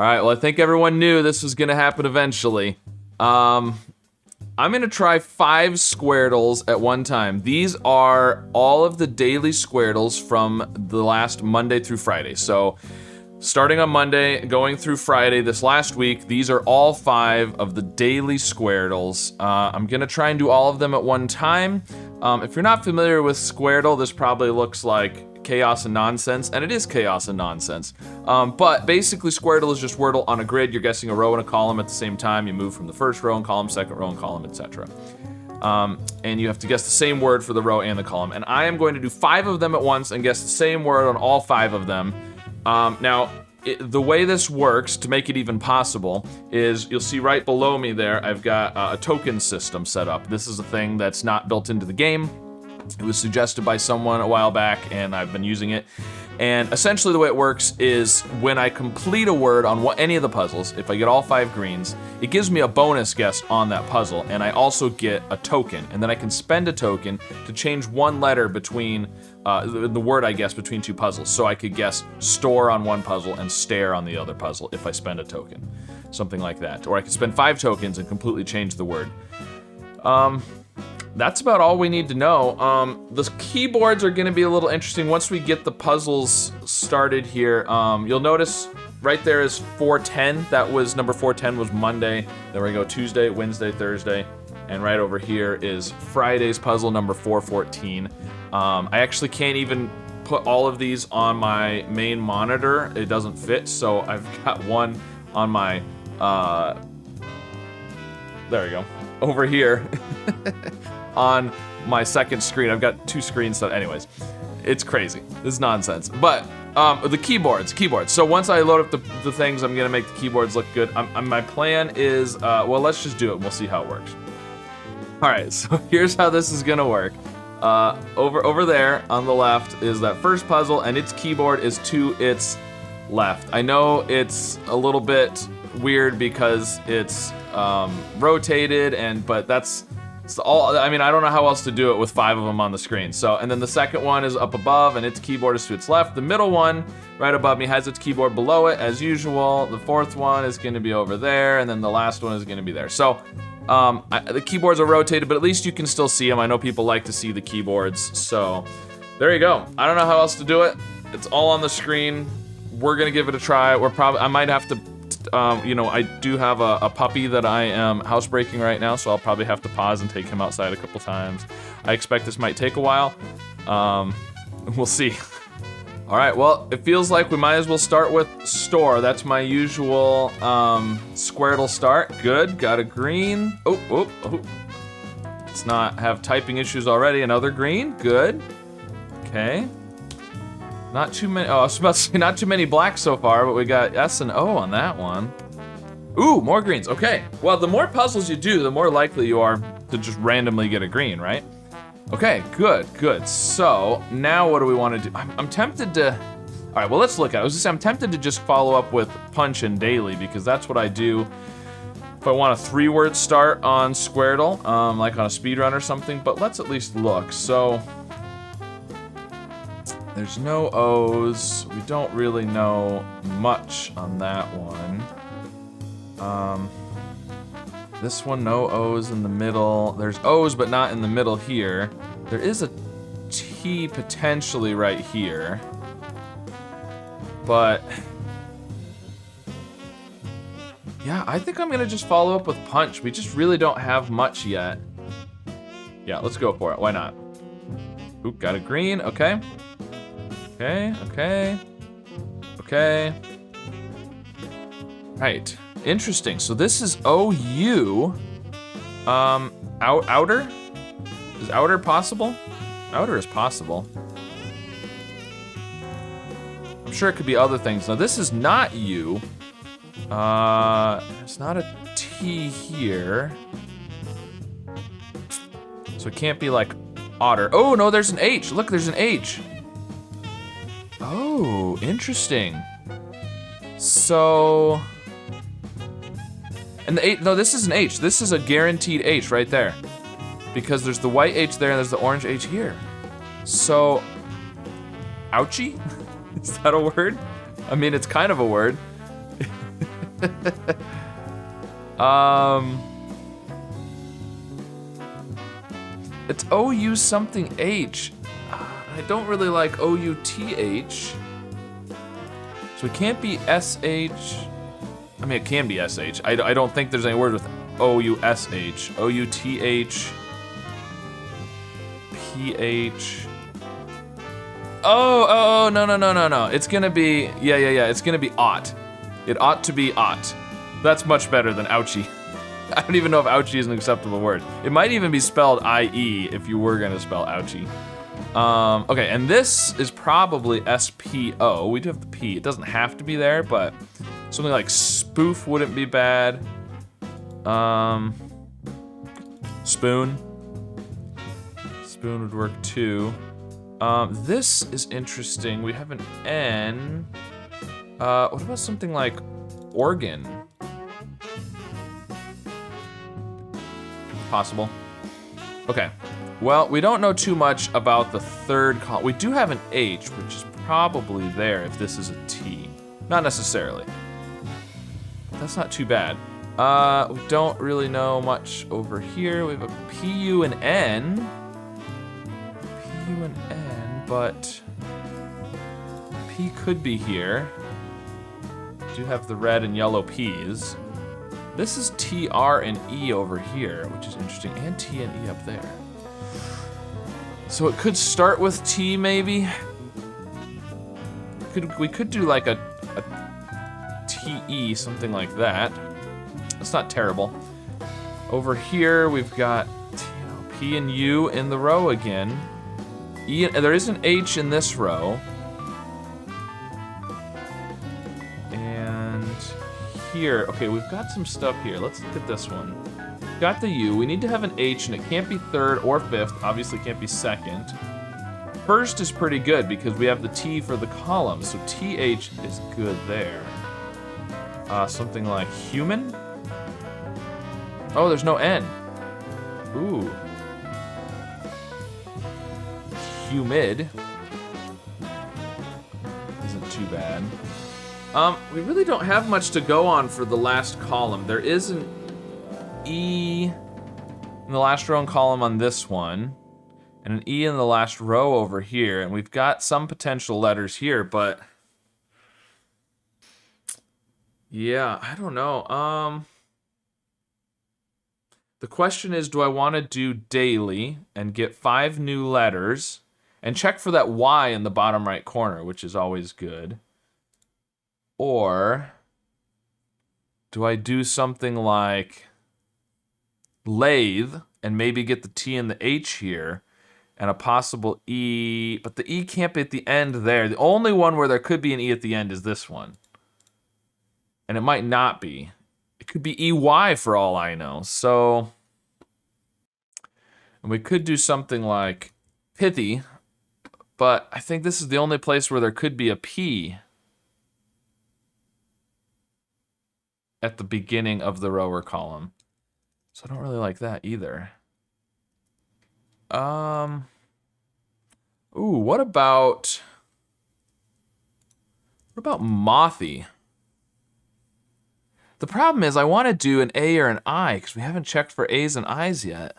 All right, well, I think everyone knew this was gonna happen eventually. I'm gonna try 5 Squardles at one time. These are all of the daily Squardles from the last Monday through Friday. So starting on Monday, going through Friday this last week, these are all 5 of the daily Squardles. I'm gonna try and do all of them at one time. If you're not familiar with Squardle, this probably looks like chaos and nonsense, and it is chaos and nonsense. But basically, Squardle is just Wordle on a grid. You're guessing a row and a column at the same time. You move from the first row and column, second row and column, etc. And you have to guess the same word for the row and the column. And I am going to do 5 of them at once and guess the same word on all 5 of them. The way this works, to make it even possible, is you'll see right below me there, I've got a token system set up. This is a thing that's not built into the game. It was suggested by someone a while back, and I've been using it. And essentially the way it works is when I complete a word on any of the puzzles, if I get all 5 greens, it gives me a bonus guess on that puzzle, and I also get a token. And then I can spend a token to change one letter between the word I guess between 2 puzzles. So I could guess store on one puzzle and stare on the other puzzle if I spend a token. Something like that. Or I could spend 5 tokens and completely change the word. That's about all we need to know. The keyboards are gonna be a little interesting once we get the puzzles started here. You'll notice right there is 410. That was number 410 was Monday. Then we go Tuesday, Wednesday, Thursday. And right over here is Friday's puzzle number 414. I actually can't even put all of these on my main monitor. It doesn't fit, so I've got one on my, there we go, over here. On my second screen. I've got 2 screens, so anyways, it's crazy. This is nonsense. But the keyboards. So once I load up the things, I'm gonna make the keyboards look good. My plan is, well, let's just do it and we'll see how it works. All right, so here's how this is gonna work. Over there on the left is that first puzzle, and its keyboard is to its left. I know it's a little bit weird because it's rotated, but that's all. I mean, I don't know how else to do it with 5 of them on the screen. So, and then the second one is up above, and its keyboard is to its left. The middle one, right above me, has its keyboard below it, as usual. The fourth one is going to be over there, and then the last one is going to be there. So, the keyboards are rotated, but at least you can still see them. I know people like to see the keyboards, so there you go. I don't know how else to do it. It's all on the screen. We're gonna give it a try. I might have to. I do have a puppy that I am housebreaking right now, so I'll probably have to pause and take him outside a couple times. I expect this might take a while. We'll see. All right, well, it feels like we might as well start with store. That's my usual Squardle start. Good, got a green. Oh. Let's not have typing issues already. Another green, good. Okay. Not too many, I was about to say not too many blacks so far, but we got S and O on that one. Ooh, more greens, okay. Well, the more puzzles you do, the more likely you are to just randomly get a green, right? Okay, good. So, now what do we want to do? I'm tempted to, all right, well, let's look at it. I was just saying, I'm tempted to just follow up with punch and daily because that's what I do if I want a 3-word start on Squardle, like on a speedrun or something, but let's at least look. So, there's no O's. We don't really know much on that one. This one, no O's in the middle. There's O's, but not in the middle here. There is a T potentially right here. But yeah, I think I'm gonna just follow up with punch. We just really don't have much yet. Yeah, let's go for it. Why not? Oop, got a green, okay. Okay. Right, interesting. So this is OU. Outer? Is outer possible? Outer is possible. I'm sure it could be other things. Now this is not U. It's not a T here. So it can't be like otter. Oh no, there's an H. Look, there's an H. Oh, interesting. So, and the H, no, this is an H. This is a guaranteed H right there. Because there's the white H there and there's the orange H here. So, ouchie? Is that a word? I mean, it's kind of a word. It's OU something H. I don't really like OUTH. So it can't be SH. I mean, it can be SH. I don't think there's any word with OUSH. OUTH. PH. Oh, no. It's gonna be, yeah. It's gonna be ought. It ought to be ought. That's much better than ouchie. I don't even know if ouchie is an acceptable word. It might even be spelled IE if you were gonna spell ouchie. Okay, and this is probably SPO. We do have the P. It doesn't have to be there, but something like spoof wouldn't be bad. Spoon. Spoon would work too. This is interesting. We have an N. What about something like organ? Possible. Okay. Well, we don't know too much about the third column. We do have an H, which is probably there if this is a T. Not necessarily. That's not too bad. We don't really know much over here. We have a PU and N. PU and N, but P could be here. We do have the red and yellow P's. This is TR and E over here, which is interesting, and T and E up there. So it could start with T, maybe. We could do like a TE, something like that. That's not terrible. Over here, we've got P and U in the row again. E, there is an H in this row. And here, okay, we've got some stuff here. Let's look at this one. Got the U. We need to have an H, and it can't be third or fifth. Obviously, can't be second. First is pretty good because we have the T for the column, so TH is good there. Something like human? Oh, there's no N. Ooh. Humid. Isn't too bad. We really don't have much to go on for the last column. There is an E in the last row and column on this one, and an E in the last row over here, and we've got some potential letters here, but yeah, I don't know. The question is, do I want to do daily and get 5 new letters and check for that Y in the bottom right corner, which is always good? Or do I do something like lathe and maybe get the T and the H here and a possible E, but the E can't be at the end there. The only one where there could be an E at the end is this one. And it might not be. It could be EY for all I know. So, and we could do something like pithy, but I think this is the only place where there could be a P at the beginning of the row or column. So I don't really like that either. Ooh, what about mothy? The problem is I want to do an A or an I because we haven't checked for A's and I's yet.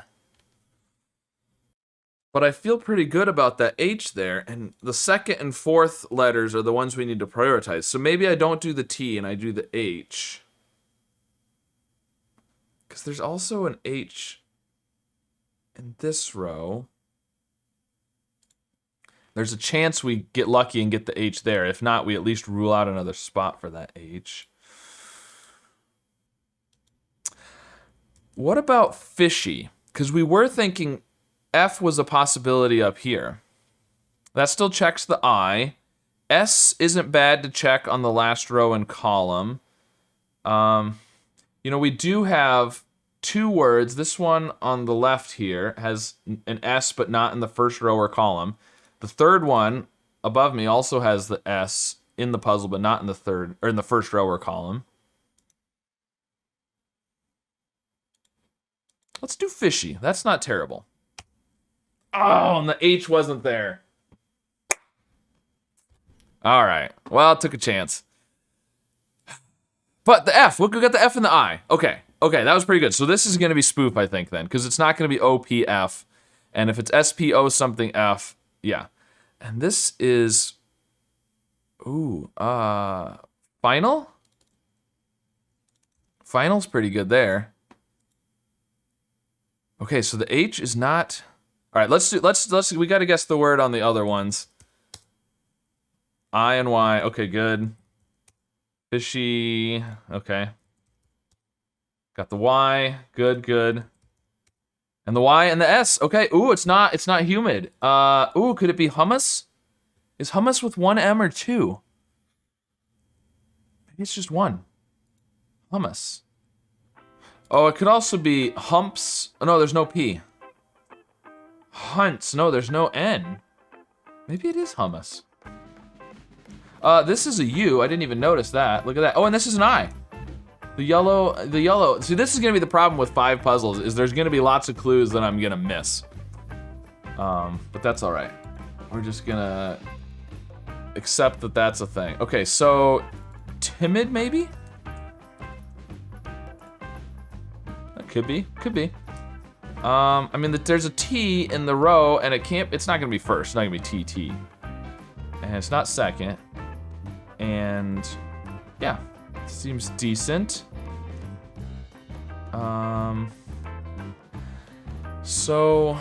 But I feel pretty good about that H there, and the second and fourth letters are the ones we need to prioritize. So maybe I don't do the T and I do the H. Because there's also an H in this row. There's a chance we get lucky and get the H there. If not, we at least rule out another spot for that H. What about fishy? Because we were thinking F was a possibility up here. That still checks the I. S isn't bad to check on the last row and column. You know, we do have 2 words. This one on the left here has an S, but not in the first row or column. The third one above me also has the S in the puzzle, but not in the third or in the first row or column. Let's do fishy. That's not terrible. Oh, and the H wasn't there. All right. Well, I took a chance. But the F, look, we got the F and the I. Okay, that was pretty good. So this is gonna be spoof, I think, then, because it's not gonna be OPF. And if it's SPO something F, yeah. And this is, ooh, final? Final's pretty good there. Okay, so the H is not, all right, let's we gotta guess the word on the other ones. I and Y, okay, good. Fishy, okay. Got the Y, good. And the Y and the S, okay. Ooh, it's not humid. Ooh, could it be hummus? Is hummus with one M or two? Maybe it's just one. Hummus. Oh, it could also be humps. Oh, no, there's no P. Hunts, no, there's no N. Maybe it is hummus. This is a U, I didn't even notice that. Look at that. Oh, and this is an I. The yellow. See, this is gonna be the problem with 5 puzzles, is there's gonna be lots of clues that I'm gonna miss. But that's all right. We're just gonna accept that that's a thing. Okay, so timid, maybe? That could be. I mean, there's a T in the row, and it's not gonna be first, it's not gonna be TT. And it's not second. And yeah. Seems decent. So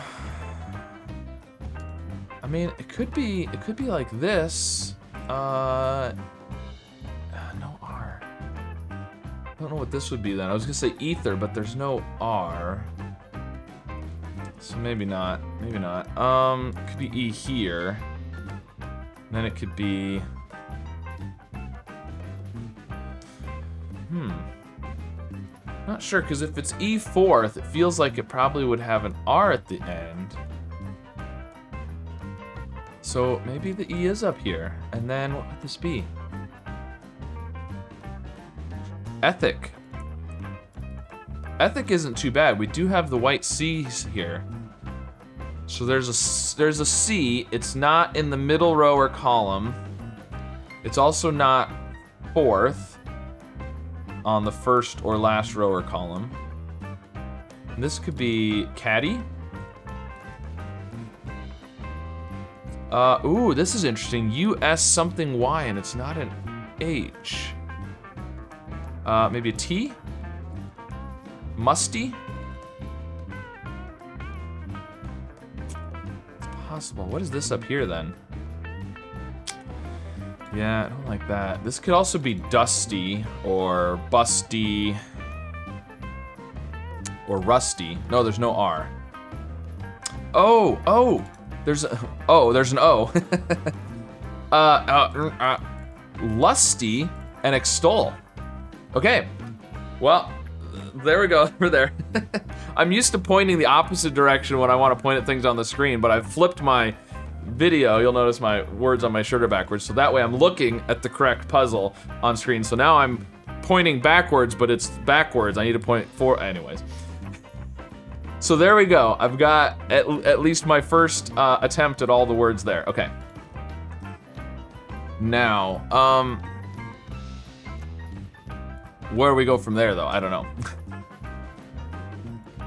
I mean, it could be like this. No R. I don't know what this would be then. I was gonna say ether, but there's no R. So maybe not. It could be E here. And then it could be not sure, because if it's E fourth, it feels like it probably would have an R at the end. So maybe the E is up here. And then what would this be? Ethic. Ethic isn't too bad. We do have the white C's here. So there's a C. It's not in the middle row or column. It's also not fourth on the first or last row or column. And this could be caddy. Ooh, this is interesting. US something Y, and it's not an H. Maybe a T? Musty? It's possible. What is this up here then? Yeah, I don't like that. This could also be dusty or busty or rusty. No, there's no R. Oh, there's an O. Lusty and extol. Okay, well, there we go. We're there. I'm used to pointing the opposite direction when I want to point at things on the screen, but I've flipped my video. You'll notice my words on my shirt are backwards, so that way I'm looking at the correct puzzle on screen. So now I'm pointing backwards, but it's backwards. I need to point forward. Anyways. So there we go. I've got at least my first attempt at all the words there. Okay. Now, where do we go from there, though? I don't know.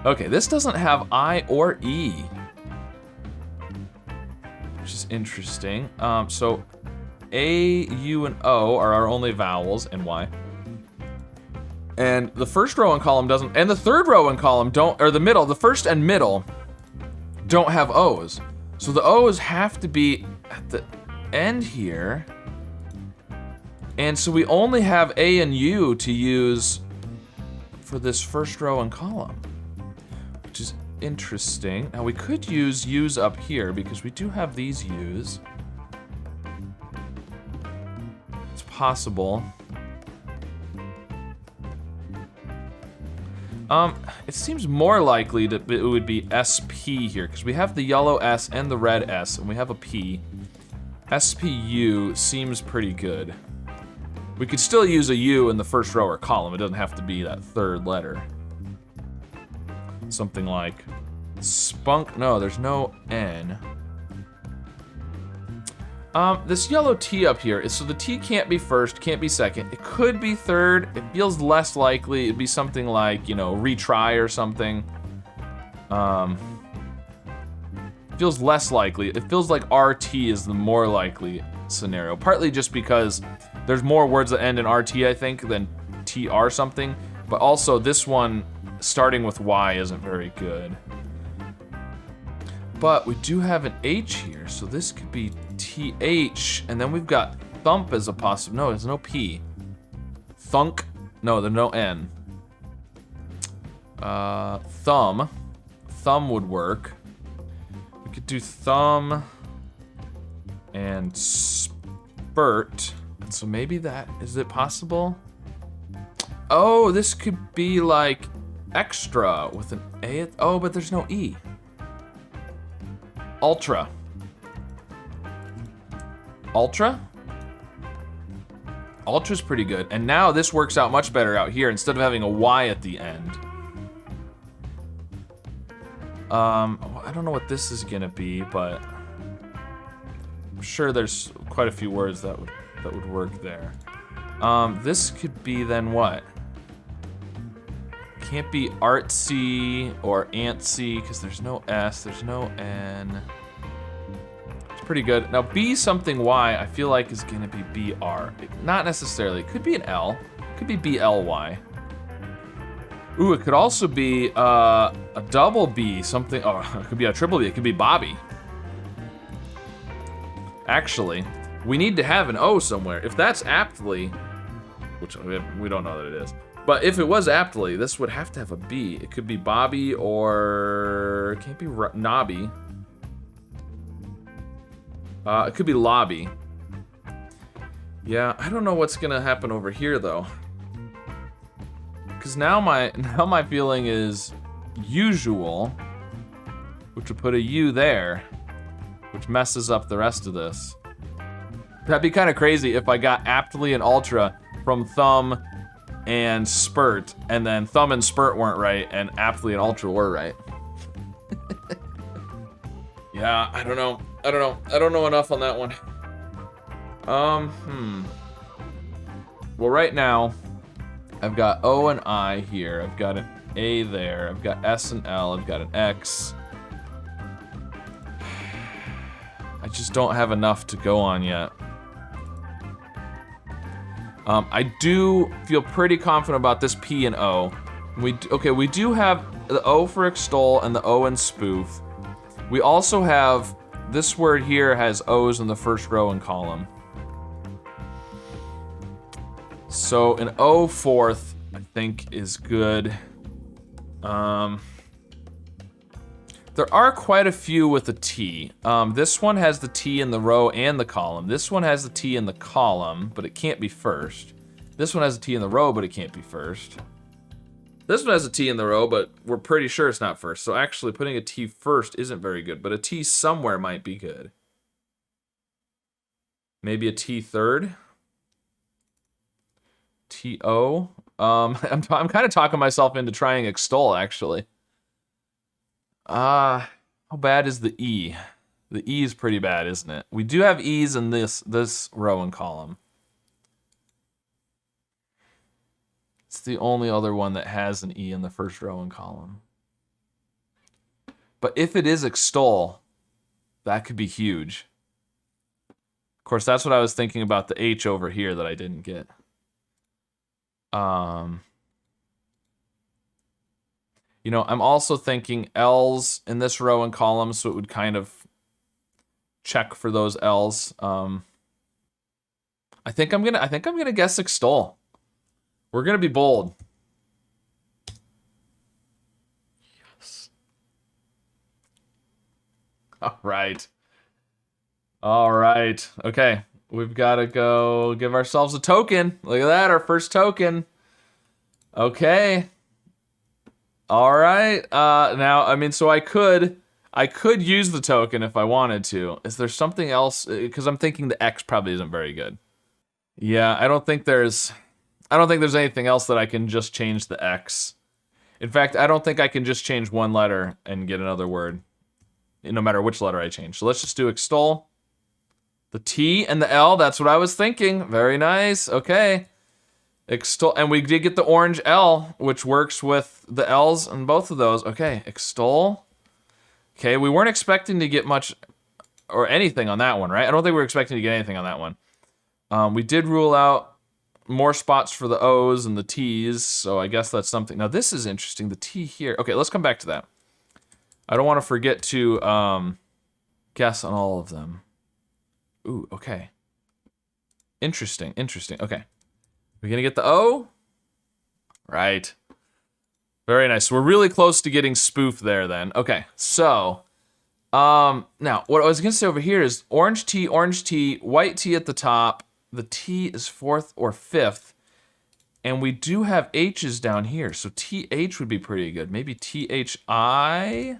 Okay, this doesn't have I or E, which is interesting. So A, U, and O are our only vowels, and Y. And the first row and column doesn't, and the third row and column don't, or the middle, the first and middle don't have O's. So the O's have to be at the end here. And so we only have A and U to use for this first row and column, which is interesting. Now we could use U's up here because we do have these U's. It's possible. It seems more likely that it would be SP here, because we have the yellow S and the red S, and we have a P. SPU seems pretty good. We could still use a U in the first row or column. It doesn't have to be that third letter. Something like spunk. No, there's no N. This yellow T up here is, so the T can't be first, can't be second. It could be third. It feels less likely. It'd be something like, you know, retry or something. Feels less likely. It feels like RT is the more likely scenario. Partly just because there's more words that end in RT, I think, than TR something. But also this one, starting with Y, isn't very good. But we do have an H here, so this could be TH, and then we've got thump as a possible. No, there's no P. Thunk. No, there's no N. Thumb. Thumb would work. We could do thumb and spurt. So maybe that, is it possible? Oh, this could be like extra with an A. Oh, but there's no E. Ultra. Ultra? Ultra's pretty good. And now this works out much better out here instead of having a Y at the end. I don't know what this is gonna be, but I'm sure there's quite a few words that would work there. This could be then what? Can't be artsy or antsy because there's no S, there's no N. It's pretty good. Now B something Y I feel like is gonna be BR. Not necessarily. It could be an L. It could be BLY. Ooh, it could also be a double B, something. Oh, it could be a triple B. It could be Bobby. Actually, we need to have an O somewhere. If that's aptly, which we don't know that it is, but if it was aptly, this would have to have a B. It could be Bobby or it can't be Nobby. It could be Lobby. Yeah, I don't know what's gonna happen over here though. Because now my feeling is usual, which would put a U there, which messes up the rest of this. That'd be kind of crazy if I got aptly and ultra from thumb and spurt, and then thumb and spurt weren't right, and aptly and ultra were right. Yeah, I don't know. I don't know enough on that one. Well, right now, I've got O and I here. I've got an A there. I've got S and L. I've got an X. I just don't have enough to go on yet. I do feel pretty confident about this P and O. We do have the O for extol and the O in spoof. We also have, this word here has O's in the first row and column. So an O fourth, I think, is good. There are quite a few with a T. This one has the T in the row and the column. This one has the T in the column, but it can't be first. This one has a T in the row, but it can't be first. This one has a T in the row, but we're pretty sure it's not first. So actually putting a T first isn't very good, but a T somewhere might be good. Maybe a T third? T-O? I'm kind of talking myself into trying extol, actually. How bad is the E? The E is pretty bad, isn't it? We do have E's in this row and column. It's the only other one that has an E in the first row and column. But if it is extol, that could be huge. Of course, that's what I was thinking about the H over here that I didn't get. You know, I'm also thinking L's in this row and column, so it would kind of check for those L's. I think I'm gonna guess extol. We're gonna be bold. Yes. All right. All right. Okay. We've got to go give ourselves a token. Look at that, our first token. Okay. All right. Now, I mean, so I could use the token if I wanted to. Is there something else? Because I'm thinking the X probably isn't very good. Yeah, I don't think there's anything else that I can just change the X. In fact, I don't think I can just change one letter and get another word, no matter which letter I change. So let's just do extol. The T and the L, that's what I was thinking. Very nice, okay. Extol, and we did get the orange L, which works with the L's in both of those. Okay, extol. Okay, we weren't expecting to get much or anything on that one, right? I don't think we were expecting to get anything on that one. We did rule out more spots for the O's and the T's, so I guess that's something. Now this is interesting, the T here. Okay, let's come back to that. I don't want to forget to guess on all of them. Ooh, okay. Interesting, okay. We're gonna get the O? Right. Very nice. We're really close to getting spoof there then. Okay, so, now what I was gonna say over here is orange T, white T at the top. The T is 4th or 5th. And we do have H's down here, so TH would be pretty good. Maybe THI?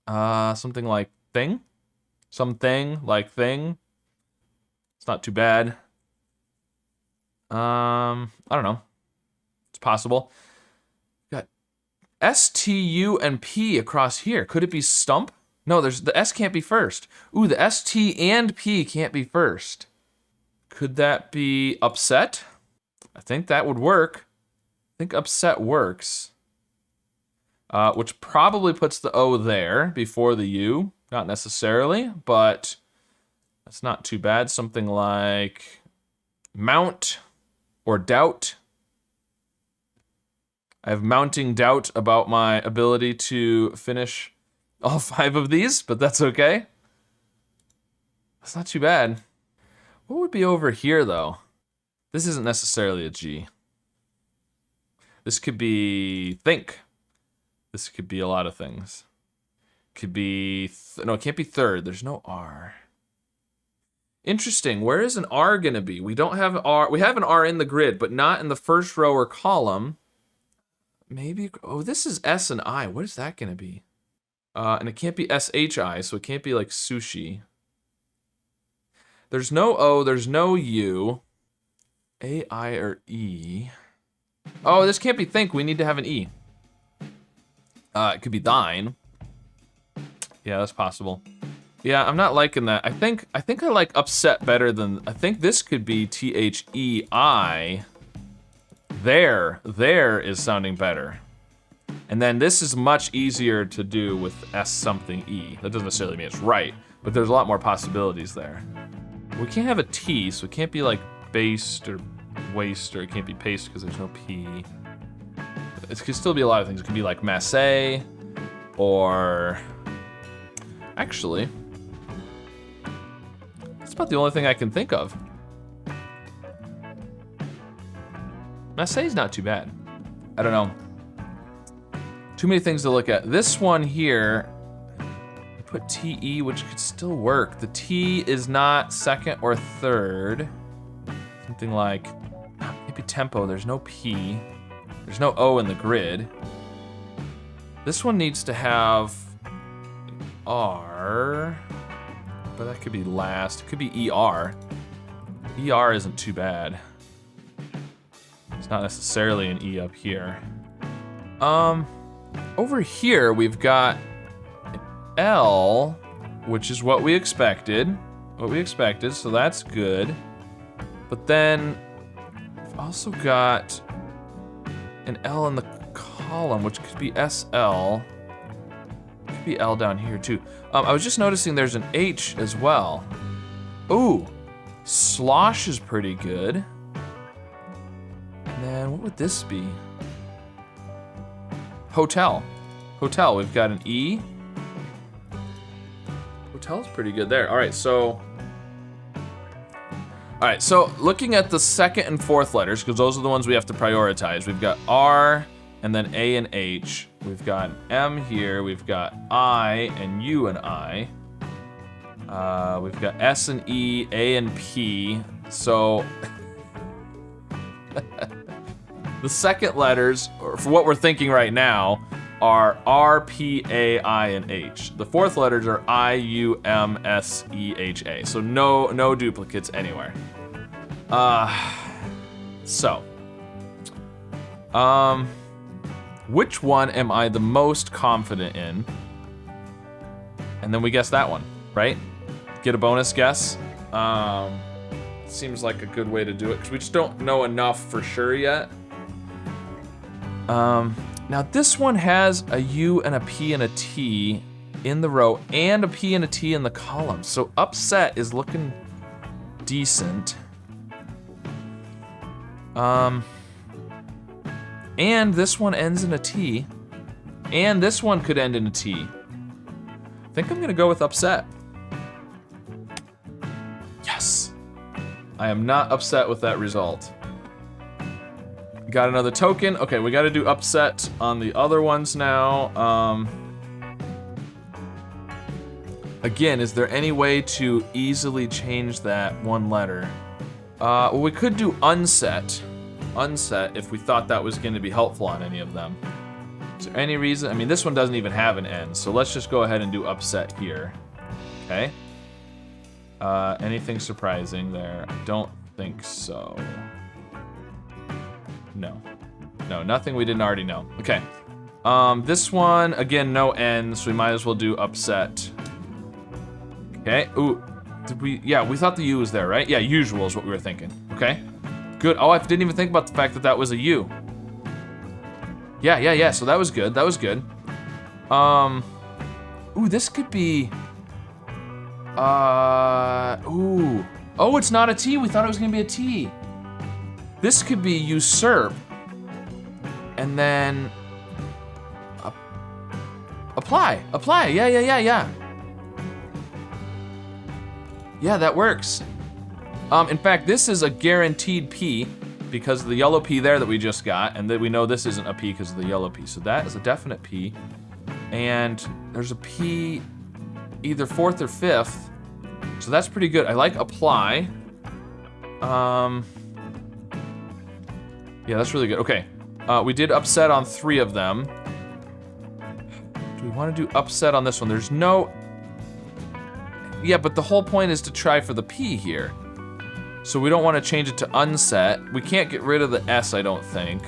Something like thing? Something like thing? It's not too bad. I don't know. It's possible. Got S, T, U, and P across here. Could it be stump? No, the S can't be first. Ooh, the S, T, and P can't be first. Could that be upset? I think that would work. I think upset works. Which probably puts the O there before the U. Not necessarily, but that's not too bad. Something like mount or doubt. I have mounting doubt about my ability to finish all 5 of these, but that's okay. That's not too bad. What would be over here, though? This isn't necessarily a G. This could be think. This could be a lot of things. Could be, no, it can't be third. There's no R. Interesting. Where is an R gonna be? We don't have R. We have an R in the grid, but not in the first row or column. Maybe, oh, this is S and I. What is that gonna be? And it can't be SHI, so it can't be like sushi. There's no O, there's no U. A, I, or E. Oh, this can't be think. We need to have an E. It could be thine. Yeah, that's possible. Yeah, I'm not liking that. I think I like upset better than, I think this could be THEI. There is sounding better. And then this is much easier to do with S something E. That doesn't necessarily mean it's right, but there's a lot more possibilities there. We can't have a T, so it can't be like based or waste, or it can't be paste because there's no P. It could still be a lot of things. It could be like masse, or actually, that's about the only thing I can think of. Masse is not too bad. I don't know. Too many things to look at. This one here, I put TE, which could still work. The T is not second or third. Something like, maybe tempo, there's no P. There's no O in the grid. This one needs to have an R, but that could be last. It could be ER. ER isn't too bad. It's not necessarily an E up here. Over here we've got an L, which is what we expected. So that's good. But then we've also got an L in the column, which could be SL. Could be L down here too. I was just noticing there's an H as well. Ooh, slosh is pretty good. And then what would this be? Hotel. We've got an E. Hotel's pretty good there. All right, so looking at the second and fourth letters, because those are the ones we have to prioritize. We've got R and then A and H. We've got M here. We've got I and U and I. We've got S and E, A and P. So the second letters, or for what we're thinking right now, are R, P, A, I, and H. The fourth letters are I, U, M, S, E, H, A. So no duplicates anywhere. Which one am I the most confident in? And then we guess that one, right? Get a bonus guess. Seems like a good way to do it because we just don't know enough for sure yet. Now this one has a U and a P and a T in the row and a P and a T in the column. So upset is looking decent. And this one ends in a T. And this one could end in a T. I think I'm gonna go with upset. Yes! I am not upset with that result. Got another token. Okay, we gotta do upset on the other ones now. Again, is there any way to easily change that one letter? Well, we could do unset. Unset if we thought that was gonna be helpful on any of them. Is there any reason? I mean, this one doesn't even have an N, so let's just go ahead and do upset here. Okay. Anything surprising there? I don't think so. No. No, nothing we didn't already know. Okay. This one, again, no N, so we might as well do upset. Okay. Ooh, did we? Yeah, we thought the U was there, right? Yeah, usual is what we were thinking. Okay. Good. Oh, I didn't even think about the fact that that was a U. Yeah, so that was good. That was good. Ooh, this could be... ooh. Oh, it's not a T. We thought it was gonna be a T. This could be usurp. And then... apply. Apply. Yeah. Yeah, that works. In fact, this is a guaranteed P because of the yellow P there that we just got, and that we know this isn't a P because of the yellow P. So that is a definite P. And there's a P either 4th or 5th. So that's pretty good. I like apply. Yeah, that's really good. Okay. We did upset on 3 of them. Do we want to do upset on this one? There's no... Yeah, but the whole point is to try for the P here. So we don't want to change it to unset. We can't get rid of the S, I don't think.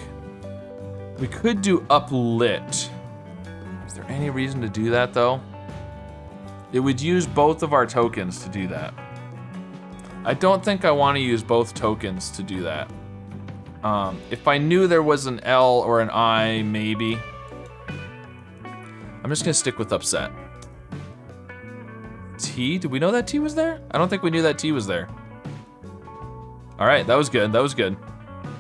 We could do uplit. Is there any reason to do that, though? It would use both of our tokens to do that. I don't think I want to use both tokens to do that. If I knew there was an L or an I, maybe. I'm just gonna stick with upset. T, did we know that T was there? I don't think we knew that T was there. All right, that was good, that was good.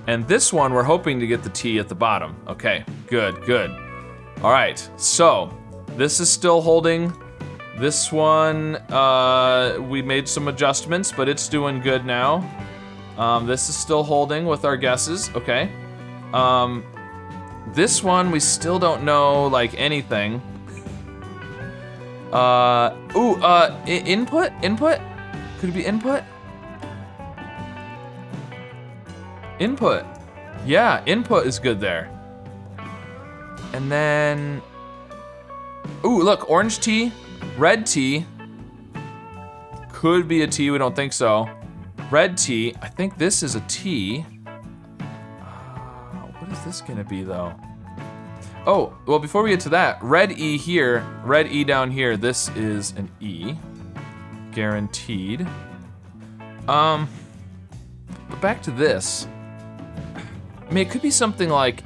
And this one, we're hoping to get the T at the bottom. Okay, good. All right, so this is still holding. This one, we made some adjustments, but it's doing good now. This is still holding with our guesses, okay. This one, we still don't know, like, anything. Input? Could it be input? Input. Yeah, input is good there. And then... Ooh, look, orange T, red T. Could be a T, we don't think so. Red T, I think this is a T. What is this gonna be, though? Oh, well, before we get to that, red E here, red E down here, this is an E. Guaranteed. But back to this. I mean, it could be something like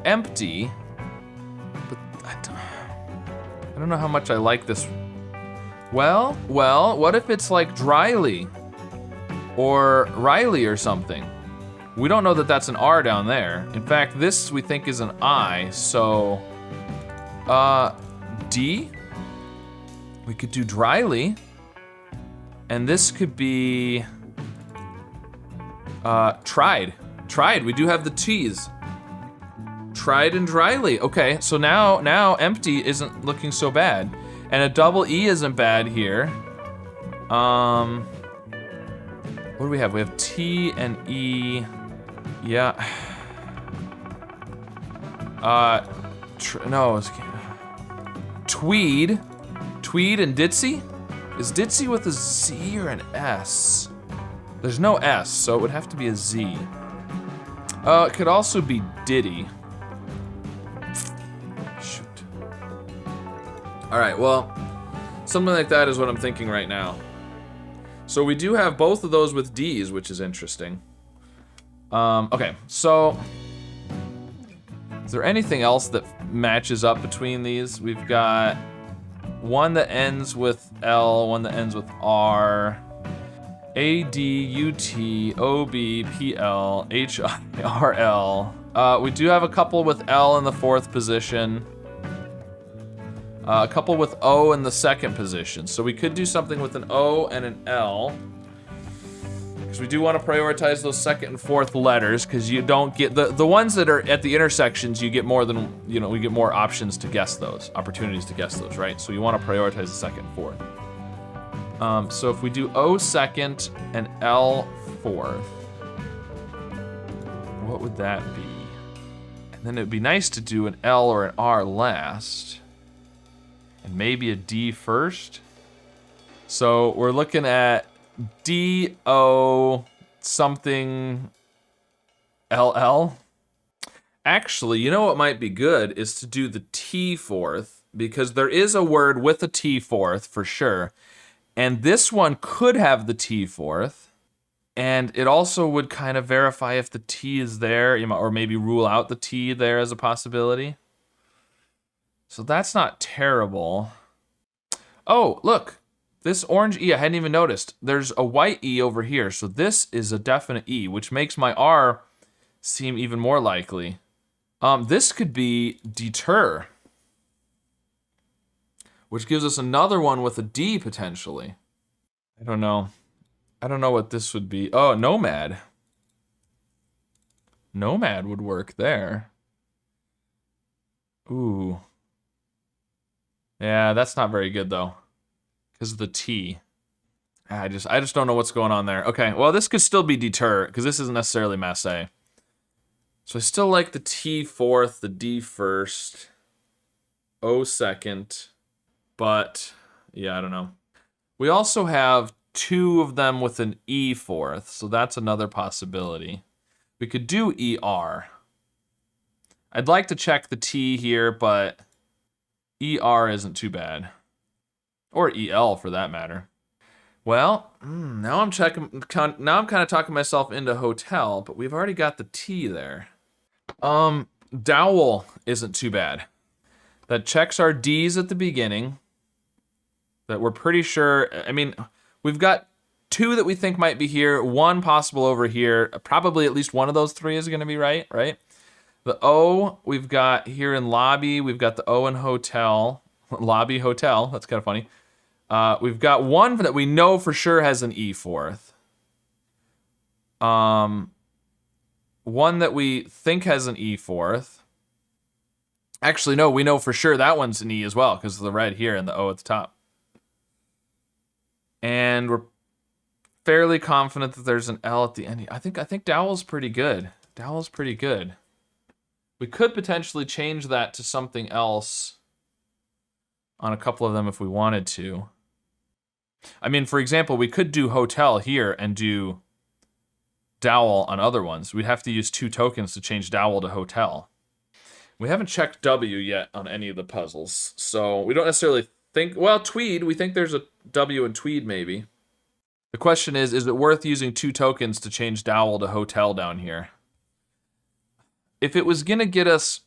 empty, but I don't know how much I like this. Well, what if it's like dryly or Riley or something? We don't know that that's an R down there. In fact, this we think is an I, so D. We could do dryly, and this could be tried. Tried, we do have the T's. Tried and dryly. Okay, so now empty isn't looking so bad. And a double E isn't bad here. What do we have? We have T and E. Yeah. No, it's Tweed. Tweed and Ditzy? Is Ditzy with a Z or an S? There's no S, so it would have to be a Z. It could also be Diddy. Shoot. All right, well, Something like that is what I'm thinking right now. So we do have both of those with D's, which is interesting. Okay, so is there anything else that matches up between these? We've got one that ends with L, one that ends with R, A, D, U, T, O, B, P, L, H, I, R, L. We do have a couple with L in the 4th position. A couple with O in the 2nd position. So we could do something with an O and an L. Because we do want to prioritize those 2nd and 4th letters, because you don't get the ones that are at the intersections, you get more than, you know, we get more options to guess those, opportunities to guess those, right? So you want to prioritize the 2nd and 4th. So if we do O 2nd and L 4th, what would that be? And then it'd be nice to do an L or an R last, and maybe a D first. So we're looking at D, O, something, LL. Actually, you know what might be good is to do the T 4th, because there is a word with a T 4th for sure. And this one could have the T 4th. And it also would kind of verify if the T is there, you know, or maybe rule out the T there as a possibility. So that's not terrible. Oh, look. This orange E, I hadn't even noticed. There's a white E over here, so this is a definite E, which makes my R seem even more likely. This could be deter, which gives us another one with a D potentially. I don't know. I don't know what this would be. Oh, nomad. Nomad would work there. Ooh. Yeah, that's not very good though, because of the T. I just don't know what's going on there. Okay, well this could still be deter, because this isn't necessarily masse. So I still like the T 4th, the D 1st, O 2nd, but yeah, I don't know. We also have 2 of them with an E 4th, so that's another possibility. We could do ER. I'd like to check the T here, but ER isn't too bad. Or EL for that matter. Well, now I'm kind of talking myself into hotel, but we've already got the T there. Dowel isn't too bad. That checks our D's at the beginning. That we're pretty sure, I mean, we've got 2 that we think might be here, 1 possible over here. Probably at least one of those 3 is gonna be right? The O we've got here in lobby, we've got the O in hotel. Lobby hotel, that's kind of funny. We've got 1 that we know for sure has an E 4th. 1 that we think has an E 4th. Actually, no, we know for sure that one's an E as well, because of the red here and the O at the top. And we're fairly confident that there's an L at the end. I think Dowel's pretty good. Dowel's pretty good. We could potentially change that to something else on a couple of them if we wanted to. I mean, for example, we could do hotel here and do dowel on other ones. We'd have to use 2 tokens to change dowel to hotel. We haven't checked W yet on any of the puzzles, so we don't necessarily think, well, Tweed, we think there's a W in Tweed maybe. The question is it worth using 2 tokens to change dowel to hotel down here? If it was gonna get us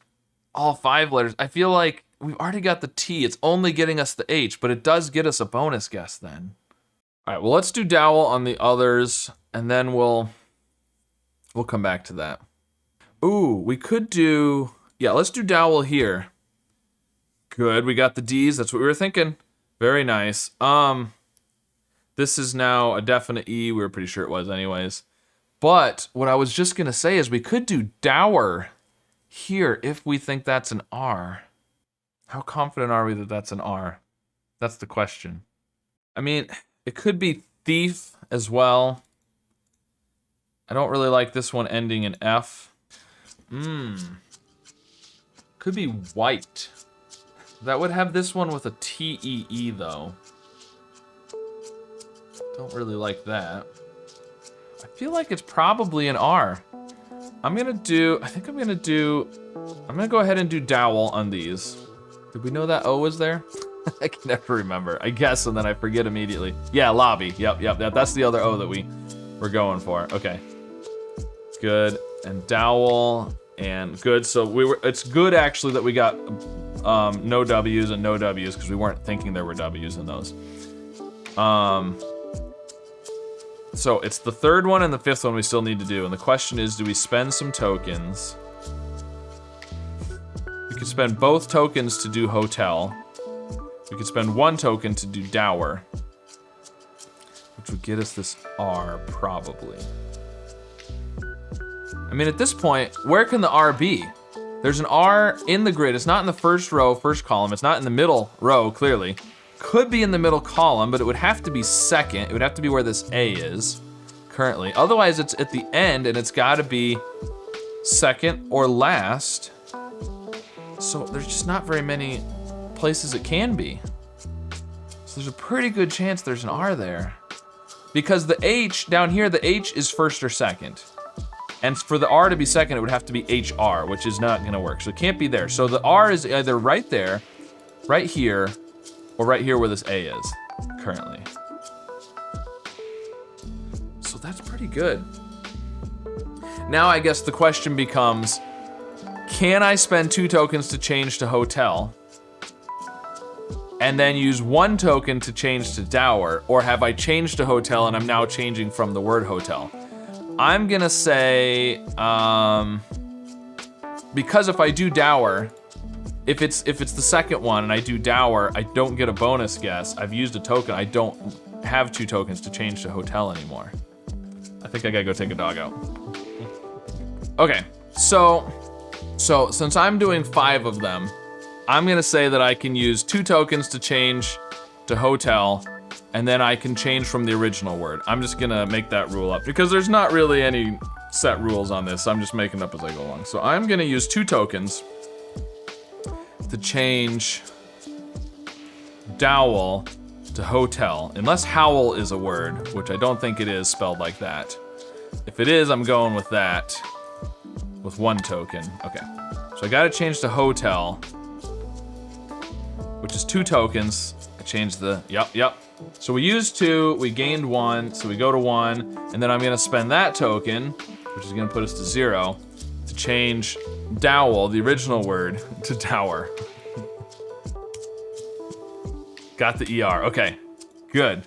all 5 letters, I feel like we've already got the T. It's only getting us the H, but it does get us a bonus guess then. All right, well, let's do dowel on the others, and then we'll come back to that. Ooh, we could do, yeah, let's do dowel here. Good, we got the D's, that's what we were thinking. Very nice. This is now a definite E, we were pretty sure it was anyways. But what I was just gonna say is we could do dower here if we think that's an R. How confident are we that that's an R? That's the question. I mean, it could be thief as well. I don't really like this one ending in F. Could be white. That would have this one with a T-E-E though. Don't really like that. I feel like it's probably an R. I'm gonna go ahead and do dowel on these. Did we know that O was there? I can never remember. I guess, and then I forget immediately. Yeah, lobby. Yep. That's the other O that we were going for. Okay. Good. And dowel and good. So it's good actually that we got no W's and no W's because we weren't thinking there were W's in those. So it's the third one and the fifth one we still need to do. And the question is, do we spend some tokens? We could spend both tokens to do hotel. We could spend one token to do dower, which would get us this R probably. I mean, at this point, where can the R be? There's an R in the grid. It's not in the first row, first column. It's not in the middle row, clearly. Could be in the middle column, but it would have to be second. It would have to be where this A is currently. Otherwise, it's at the end, and it's got to be second or last. So there's just not very many places it can be. So there's a pretty good chance there's an R there. Because the H, down here, the H is first or second. And for the R to be second, it would have to be HR, which is not gonna work. So it can't be there. So the R is either right there, right here, or right here where this A is currently. So that's pretty good. Now I guess the question becomes, can I spend 2 tokens to change to hotel? And then use 1 token to change to dower? Or have I changed to hotel and I'm now changing from the word hotel? I'm gonna say, because if I do dower, if it's the second one and I do dower, I don't get a bonus guess. I've used a token. I don't have 2 tokens to change to hotel anymore. I think I gotta go take a dog out. Okay, so since I'm doing 5 of them, I'm gonna say that I can use 2 tokens to change to hotel, and then I can change from the original word. I'm just gonna make that rule up because there's not really any set rules on this. I'm just making up as I go along. So I'm gonna use 2 tokens to change dowel to hotel, unless howl is a word, which I don't think it is spelled like that. If it is, I'm going with that, with 1 token. Okay, so I gotta change to hotel, which is 2 tokens. I changed the, yep. So we used 2, we gained 1, so we go to 1, and then I'm gonna spend that token, which is gonna put us to 0, to change dowel, the original word, to dower. Got the ER, okay. Good.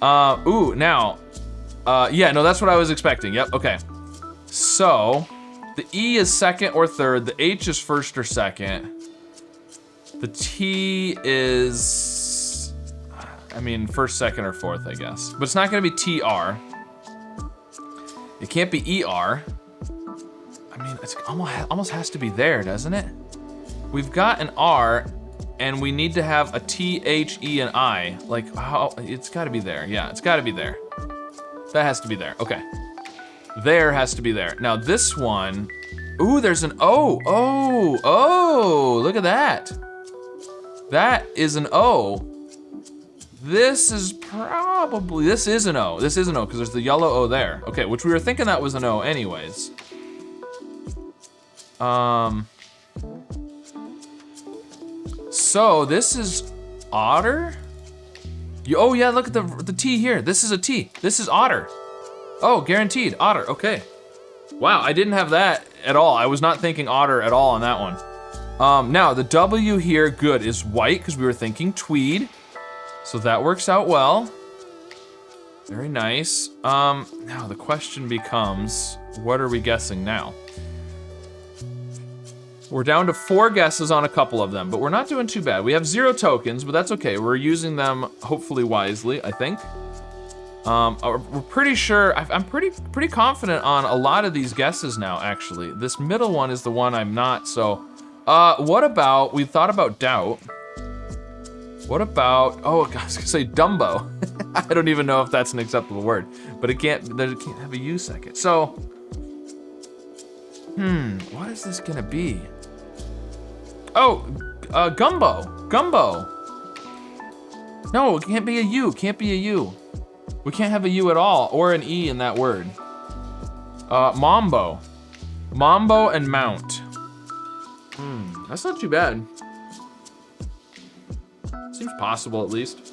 Ooh, now, yeah, no, that's what I was expecting, yep, okay. So, the E is second or third, the H is first or second, the T is, I mean, first, second, or fourth, I guess. But it's not gonna be TR. It can't be ER. I mean, it's almost has to be there, doesn't it? We've got an R, and we need to have a T, H, E, and I. Like, how, it's gotta be there. Yeah, it's gotta be there. That has to be there, okay. There has to be there. Now this one, ooh, there's an O. Oh, look at that. That is an O. This is probably, this is an O. This is an O, because there's the yellow O there. Okay, which we were thinking that was an O anyways. So this is otter? Oh yeah, look at the T here. This is a T. This is otter. Oh, guaranteed, otter, okay. Wow, I didn't have that at all. I was not thinking otter at all on that one. Now, the W here, good, is white, because we were thinking tweed. So that works out well. Very nice. Now the question becomes, what are we guessing now? We're down to 4 guesses on a couple of them, but we're not doing too bad. We have 0 tokens, but that's okay. We're using them hopefully wisely, I think. We're pretty sure, I'm pretty confident on a lot of these guesses now, actually. This middle one is the one I'm not, so. What about, we thought about doubt. What about, oh, I was gonna say Dumbo. I don't even know if that's an acceptable word, but it can't have a U second. So, what is this gonna be? Oh, gumbo. No, it can't be a U, We can't have a U at all, or an E in that word. Mambo and mount. That's not too bad. Seems possible at least.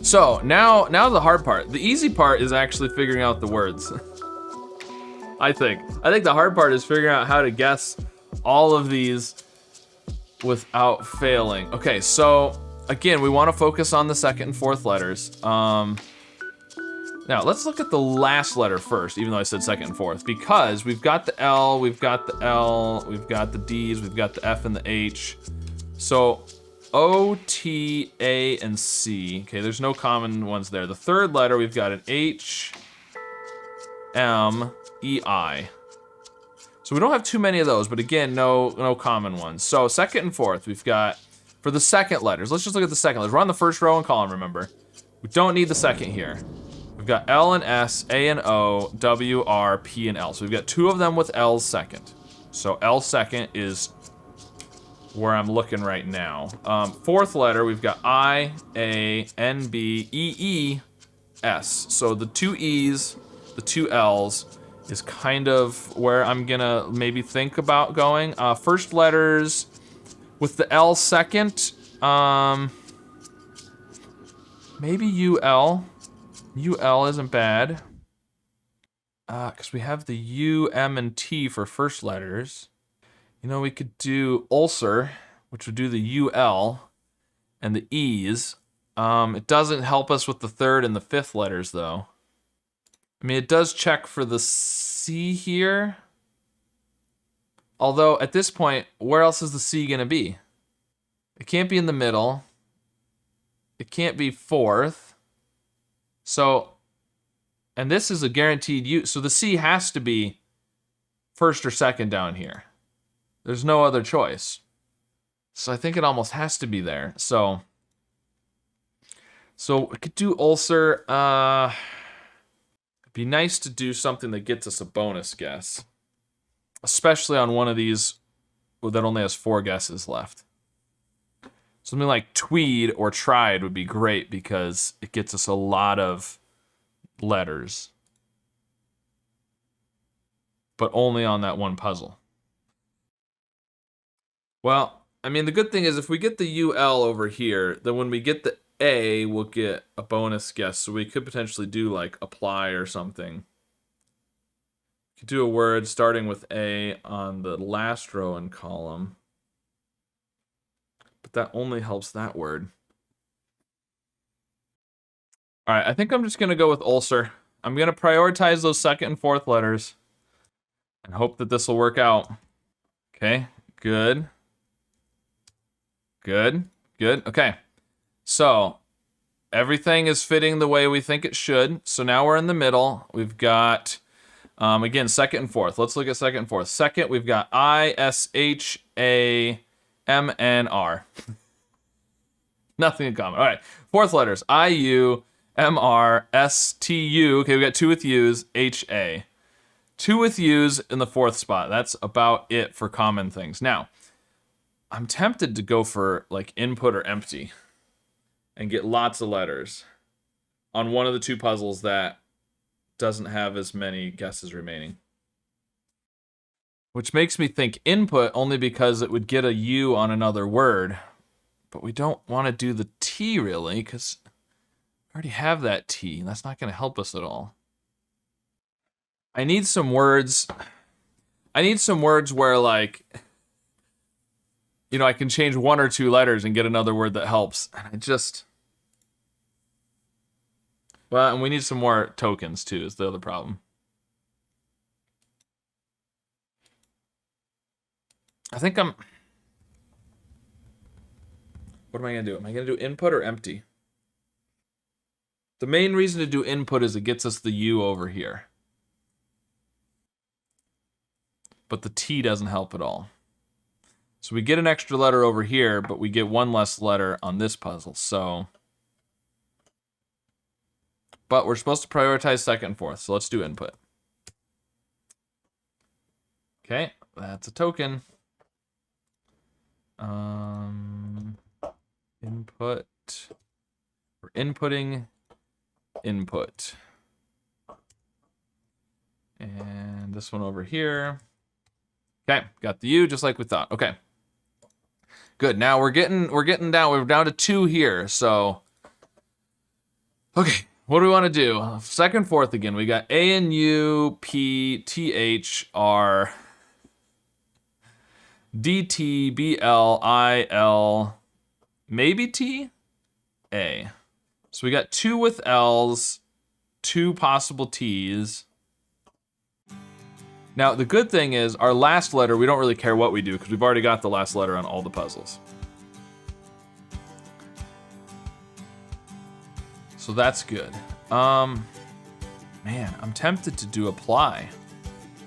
So now the hard part. The easy part is actually figuring out the words. I think the hard part is figuring out how to guess all of these without failing. Okay, so again, we want to focus on the second and fourth letters. Now let's look at the last letter first, even though I said second and fourth, because we've got the L, we've got the L, we've got the D's, we've got the F and the H. So O, T, A, and C. Okay, there's no common ones there. The third letter, we've got an H, M, E, I. So we don't have too many of those, but again, no common ones. So second and fourth, we've got, for the second letters, let's just look at the second letters. We're on the first row and column, remember. We don't need the second here. We've got L and S, A and O, W, R, P, and L. So we've got two of them with L's second. So L second is where I'm looking right now. Fourth letter, we've got I, A, N, B, E, E, S. So the two E's, the two L's is kind of where I'm gonna maybe think about going. First letters with the L second, maybe UL. UL isn't bad. Because we have the U, M, and T for first letters. You know, we could do ulcer, which would do the UL and the E's. It doesn't help us with the third and the fifth letters, though. I mean, it does check for the C here. Although, at this point, where else is the C gonna be? It can't be in the middle. It can't be fourth. So, and this is a guaranteed U, so the C has to be first or second down here. There's no other choice. So I think it almost has to be there. So we could do ulcer. It'd be nice to do something that gets us a bonus guess. Especially on one of these that only has 4 guesses left. Something like tweed or tried would be great because it gets us a lot of letters. But only on that one puzzle. Well, I mean, the good thing is if we get the UL over here, then when we get the A, we'll get a bonus guess. So we could potentially do like apply or something. We could do a word starting with A on the last row and column. But that only helps that word. All right, I think I'm just gonna go with ulcer. I'm gonna prioritize those second and fourth letters and hope that this will work out. Okay, good. Good. Okay. So everything is fitting the way we think it should. So now we're in the middle. We've got, again, second and fourth. Let's look at second and fourth. Second, we've got I, S, H, A, M, N, R. Nothing in common. All right. Fourth letters. I, U, M, R, S, T, U. Okay, we got 2 with U's. H, A. 2 with U's in the fourth spot. That's about it for common things. Now, I'm tempted to go for like input or empty and get lots of letters on one of the 2 puzzles that doesn't have as many guesses remaining. Which makes me think input only because it would get a U on another word. But we don't want to do the T really because we already have that T. That's not going to help us at all. I need some words. I need some words where like, you know, I can change 1 or 2 letters and get another word that helps. And I just... Well, and we need some more tokens too, is the other problem. I think I'm... What am I gonna do? Am I gonna do input or empty? The main reason to do input is it gets us the U over here. But the T doesn't help at all. So we get an extra letter over here, but we get 1 less letter on this puzzle, so... But we're supposed to prioritize second and fourth, so let's do input. Okay, that's a token. Input. We're inputting input. And this one over here. Okay, got the U just like we thought. Okay. Good. Now we're getting down. We're down to 2 here. So, okay. What do we want to do? Second, fourth again. We got A N U P T H R D T B L I L maybe T A. So we got 2 with L's, 2 possible T's. Now the good thing is our last letter, we don't really care what we do because we've already got the last letter on all the puzzles. So that's good. Man, I'm tempted to do apply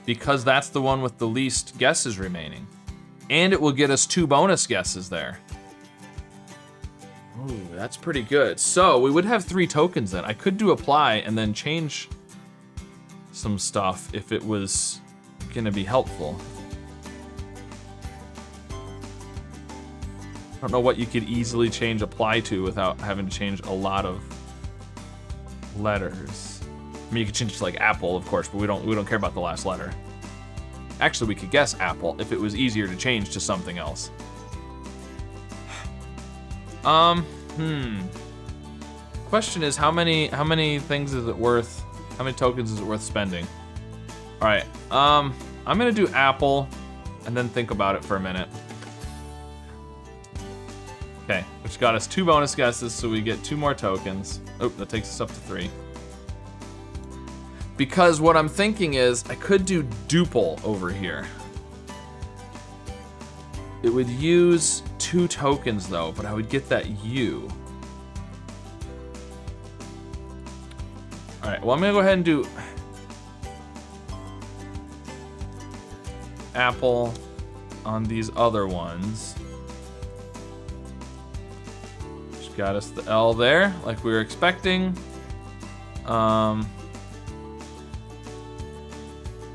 because that's the one with the least guesses remaining. And it will get us 2 bonus guesses there. Ooh, that's pretty good. So we would have 3 tokens then. I could do apply and then change some stuff if it was gonna be helpful. I don't know what you could easily change apply to without having to change a lot of letters. I mean, you could change it to like apple, of course, but we don't care about the last letter. Actually, we could guess apple if it was easier to change to something else. Question is how many things is it worth? How many tokens is it worth spending? All right. I'm gonna do apple, and then think about it for a minute. Okay, which got us 2 bonus guesses, so we get 2 more tokens. Oh, that takes us up to 3. Because what I'm thinking is I could do duple over here. It would use 2 tokens though, but I would get that U. All right, well I'm gonna go ahead and do apple on these other ones. Which got us the L there, like we were expecting.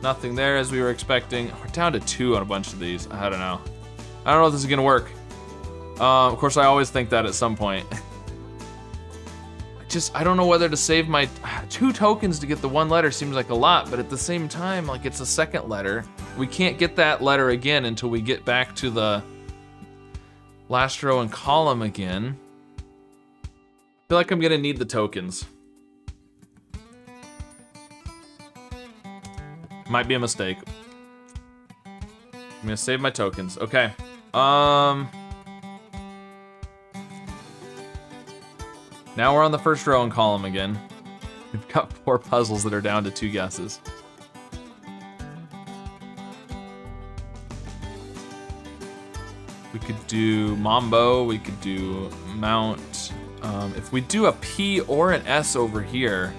Nothing there as we were expecting. We're down to 2 on a bunch of these. I don't know. I don't know if this is gonna work. Of course, I always think that at some point. I don't know whether to save my 2 tokens to get the 1 letter seems like a lot, but at the same time, like it's a second letter. We can't get that letter again until we get back to the last row and column again. I feel like I'm gonna need the tokens. Might be a mistake. I'm gonna save my tokens. Okay. Now we're on the first row and column again. We've got 4 puzzles that are down to 2 guesses. We could do Mambo, we could do Mount. If we do a P or an S over here,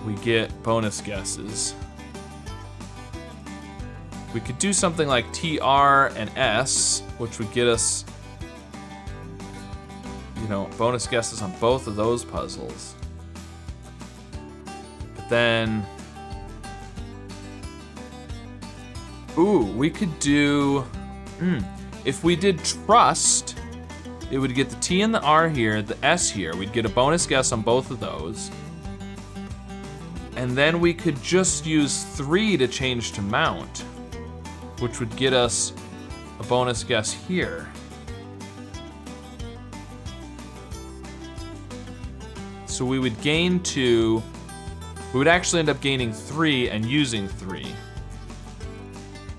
we get bonus guesses. We could do something like TR and S, which would get us, you know, bonus guesses on both of those puzzles. But then, ooh, we could do, if we did trust, it would get the T and the R here, the S here. We'd get a bonus guess on both of those. And then we could just use 3 to change to mount, which would get us a bonus guess here. So we would gain 2, we would actually end up gaining 3 and using 3.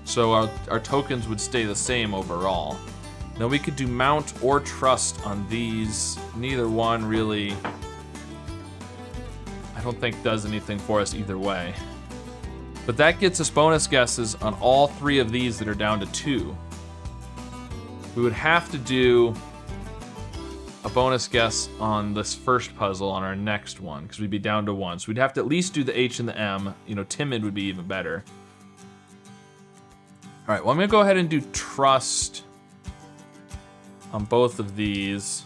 So our tokens would stay the same overall. Now we could do mount or trust on these. Neither one really, I don't think does anything for us either way. But that gets us bonus guesses on all 3 of these that are down to 2. We would have to do a bonus guess on this first puzzle on our next one, because we'd be down to 1. So we'd have to at least do the H and the M. You know, timid would be even better. All right, well, I'm gonna go ahead and do trust on both of these.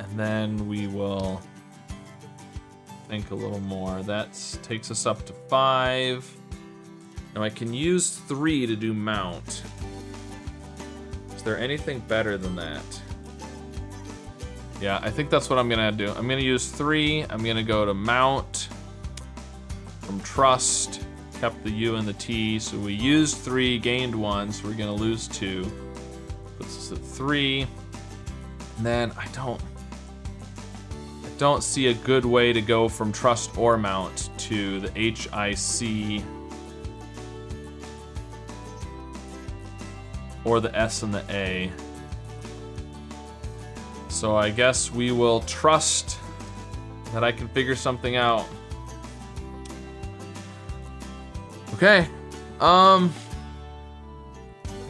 And then we will think a little more. That takes us up to 5. Now I can use 3 to do mount. Is there anything better than that? Yeah, I think that's what I'm gonna do. I'm gonna use 3. I'm gonna go to mount from trust. Kept the U and the T, so we used 3, gained 1, so we're gonna lose 2. Puts us at 3. And then I don't see a good way to go from trust or mount to the HIC or the S and the A. So I guess we will trust that I can figure something out. Okay. We're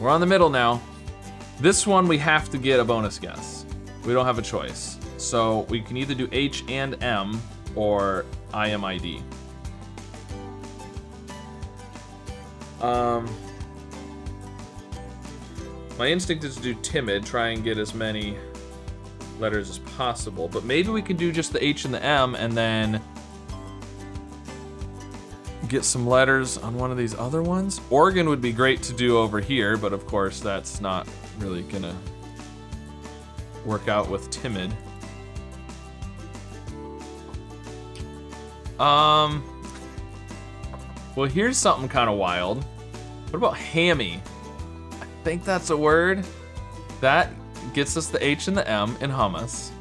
on the middle now. This one we have to get a bonus guess. We don't have a choice. So we can either do H and M or IMID. My instinct is to do timid, try and get as many letters as possible, but maybe we could do just the H and the M and then get some letters on one of these other ones. Oregon would be great to do over here, but of course that's not really gonna work out with timid. Well, here's something kind of wild. What about hammy? I think that's a word. That gets us the H and the M in hummus.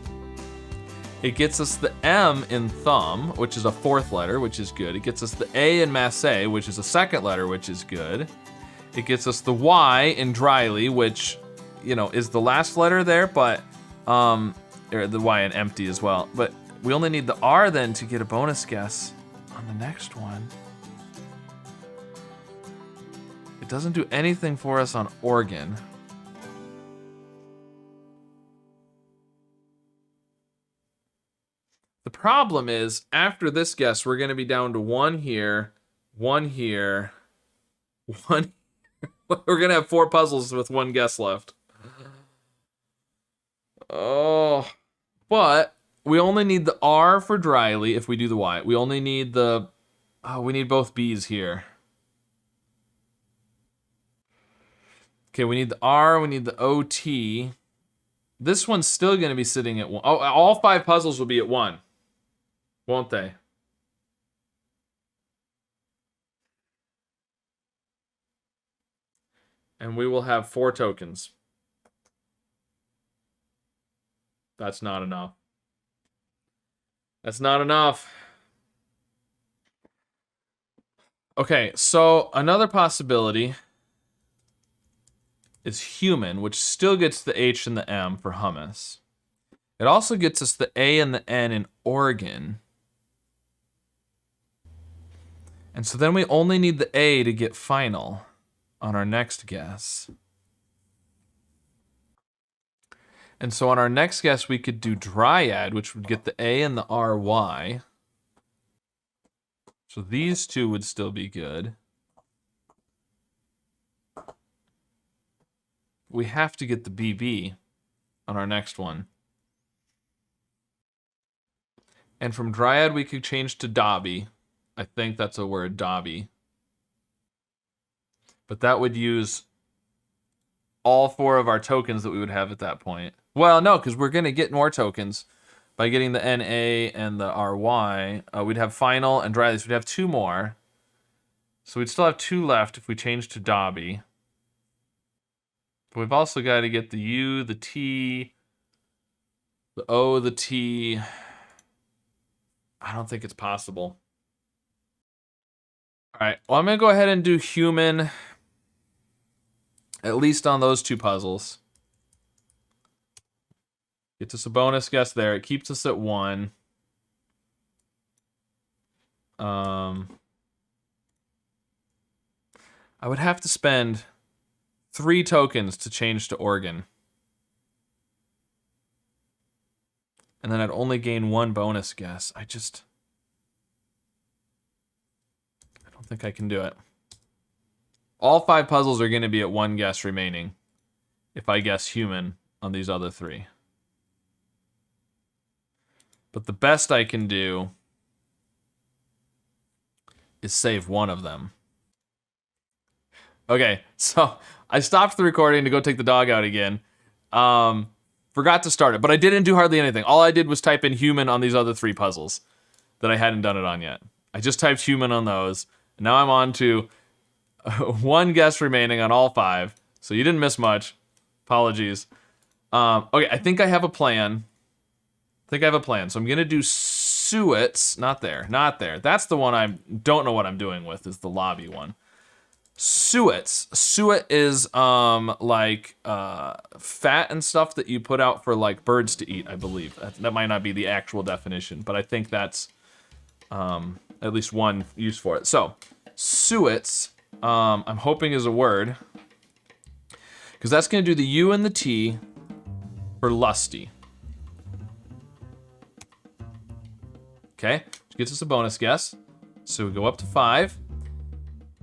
It gets us the M in thumb, which is a 4th letter, which is good. It gets us the A in masse, which is a 2nd letter, which is good. It gets us the Y in dryly, which, you know, is the last letter there, but, or the Y in empty as well. But we only need the R then to get a bonus guess on the next one. It doesn't do anything for us on organ. The problem is, after this guess, we're going to be down to 1 here, 1 here, 1. We're going to have 4 puzzles with 1 guess left. Oh, but we only need the R for dryly if we do the Y. We only need the, we need both B's here. Okay, we need the R, we need the OT. This one's still going to be sitting at 1. Oh, all 5 puzzles will be at 1. Won't they? And we will have 4 tokens. That's not enough. That's not enough. Okay, so another possibility is human, which still gets the H and the M for hummus. It also gets us the A and the N in Oregon. And so then we only need the A to get final on our next guess. And so on our next guess, we could do Dryad, which would get the A and the RY. So these 2 would still be good. We have to get the BB on our next one. And from Dryad, we could change to Dobby. I think that's a word, Dobby. But that would use all 4 of our tokens that we would have at that point. Well, no, because we're going to get more tokens by getting the NA and the RY. We'd have final and dry. So we'd have 2 more. So we'd still have 2 left if we change to Dobby. But we've also got to get the U, the T, the O, the T. I don't think it's possible. All right, well, I'm going to go ahead and do human, at least on those 2 puzzles. Gets us a bonus guess there. It keeps us at 1. I would have to spend 3 tokens to change to Oregon. And then I'd only gain 1 bonus guess. I don't think I can do it. All 5 puzzles are going to be at 1 guess remaining if I guess human on these other 3. But the best I can do is save 1 of them. Okay, so I stopped the recording to go take the dog out again. Forgot to start it, but I didn't do hardly anything. All I did was type in human on these other 3 puzzles that I hadn't done it on yet. I just typed human on those. And now I'm on to 1 guess remaining on all 5. So you didn't miss much. Apologies. Okay, I think I have a plan. So I'm gonna do suets. Not there. That's the one I don't know what I'm doing with, is the lobby one. Suets. Suet is like fat and stuff that you put out for like birds to eat, I believe. That might not be the actual definition, but I think that's at least one use for it. So, suets, I'm hoping is a word, because that's gonna do the U and the T for lusty. Okay, which gets us a bonus guess. So we go up to 5.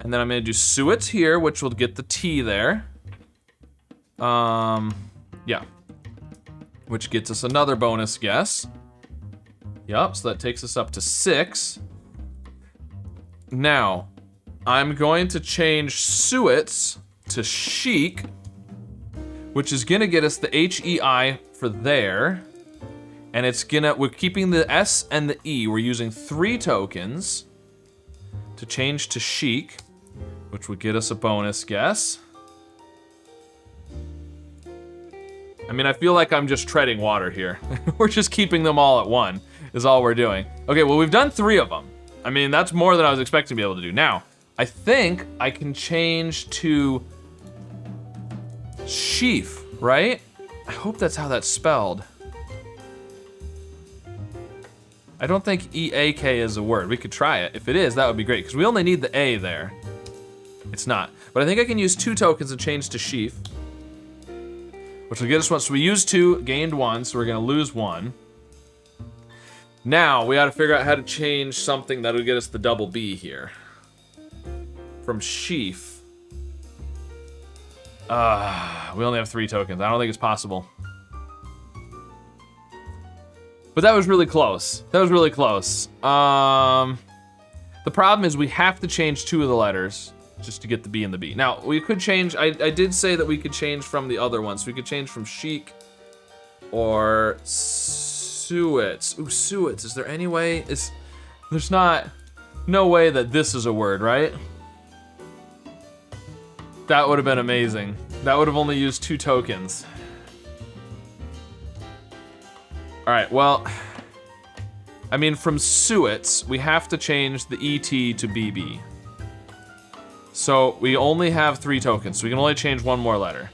And then I'm gonna do suets here, which will get the T there. Yeah. Which gets us another bonus guess. Yup, so that takes us up to 6. Now, I'm going to change suets to chic, which is gonna get us the HEI for there. And we're keeping the S and the E. We're using 3 tokens to change to chic, which would get us a bonus guess. I mean, I feel like I'm just treading water here. We're just keeping them all at 1, is all we're doing. Okay, well, we've done 3 of them. I mean, that's more than I was expecting to be able to do. Now, I think I can change to sheaf, right? I hope that's how that's spelled. I don't think E-A-K is a word. We could try it. If it is, that would be great, because we only need the A there. It's not. But I think I can use 2 tokens and change to sheaf, which will get us 1. So we used 2, gained 1, so we're gonna lose 1. Now, we gotta figure out how to change something that'll get us the double B here. From sheaf. We only have 3 tokens. I don't think it's possible. But that was really close. The problem is we have to change 2 of the letters just to get the B and the B. Now, we could change, I did say that we could change from the other ones. So we could change from chic or suets. Ooh, suets, is there any way? There's no way that this is a word, right? That would have been amazing. That would have only used 2 tokens. All right, well, I mean, from suets, we have to change the ET to BB. So we only have 3 tokens, so we can only change 1 more letter.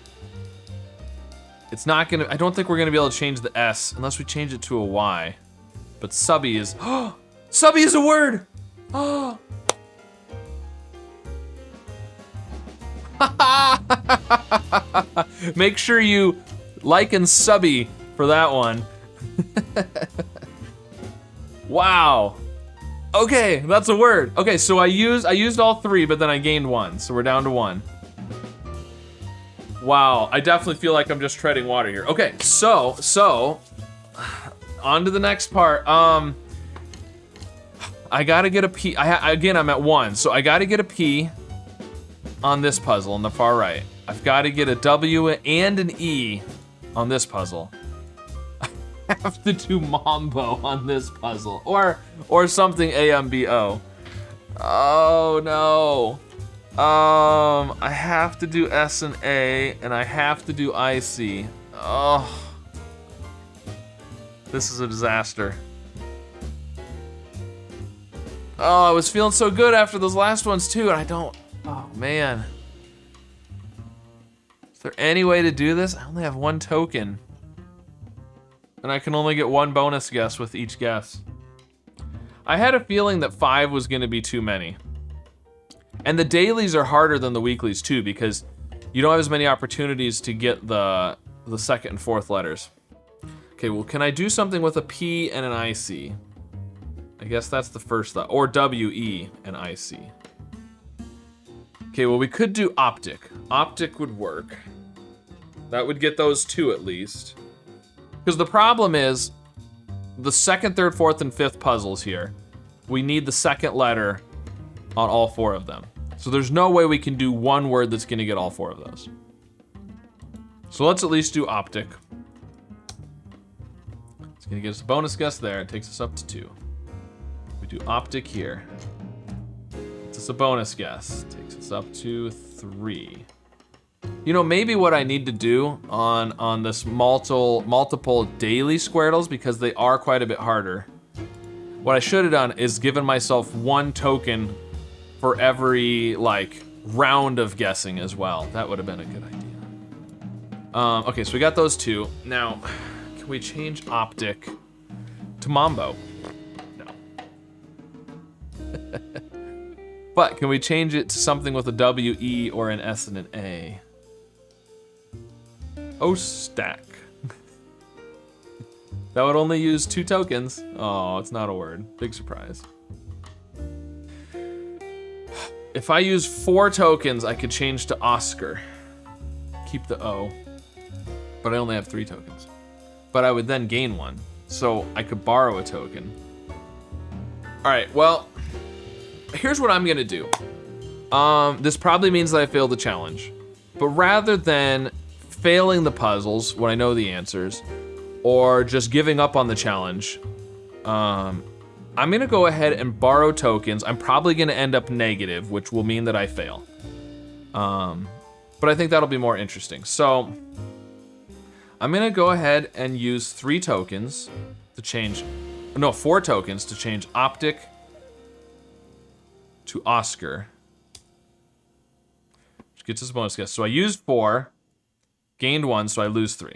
It's not gonna, I don't think we're gonna be able to change the S unless we change it to a Y. But subby is, subby is a word! Oh. Make sure you like and subby for that one. Wow. Okay, that's a word. Okay, so I used all 3, but then I gained 1, so we're down to 1. Wow, I definitely feel like I'm just treading water here. Okay, so on to the next part. I gotta get a P. Again, I'm at 1, so I gotta get a P on this puzzle on the far right. I've got to get a W and an E on this puzzle. I have to do Mambo on this puzzle, or something AMBO. Oh no. I have to do S and A, and I have to do IC. Oh, this is a disaster. Oh, I was feeling so good after those last ones too, and I don't. Oh man. Is there any way to do this? I only have 1 token. And I can only get 1 bonus guess with each guess. I had a feeling that 5 was gonna be too many. And the dailies are harder than the weeklies too, because you don't have as many opportunities to get the second and fourth letters. Okay, well, can I do something with a P and an IC? I guess that's the first thought, or WE and IC. Okay, well, we could do optic. Optic would work. That would get those 2 at least. Because the problem is, the second, third, fourth, and fifth puzzles here, we need the second letter on all 4 of them. So there's no way we can do 1 word that's gonna get all 4 of those. So let's at least do optic. It's gonna get us a bonus guess there. It takes us up to 2. We do optic here. It's a bonus guess. Takes us up to 3. You know, maybe what I need to do on this multiple daily Squardles, because they are quite a bit harder. What I should have done is given myself 1 token for every like round of guessing as well. That would have been a good idea. Okay, so we got those 2. Now, can we change Optic to Mambo? No. But can we change it to something with a W, E, or an S and an A? Oh, stack. That would only use 2 tokens. Oh, it's not a word. Big surprise. If I use 4 tokens, I could change to Oscar. Keep the O. But I only have 3 tokens. But I would then gain 1. So I could borrow a token. Alright, well, here's what I'm gonna do. This probably means that I failed the challenge. But rather than failing the puzzles when I know the answers, or just giving up on the challenge, I'm gonna go ahead and borrow tokens. I'm probably gonna end up negative, which will mean that I fail. But I think that'll be more interesting. So I'm gonna go ahead and use 3 tokens to change, no, 4 tokens to change Optic to Oscar, which gets us a bonus guess. So I used 4, gained 1, so I lose 3.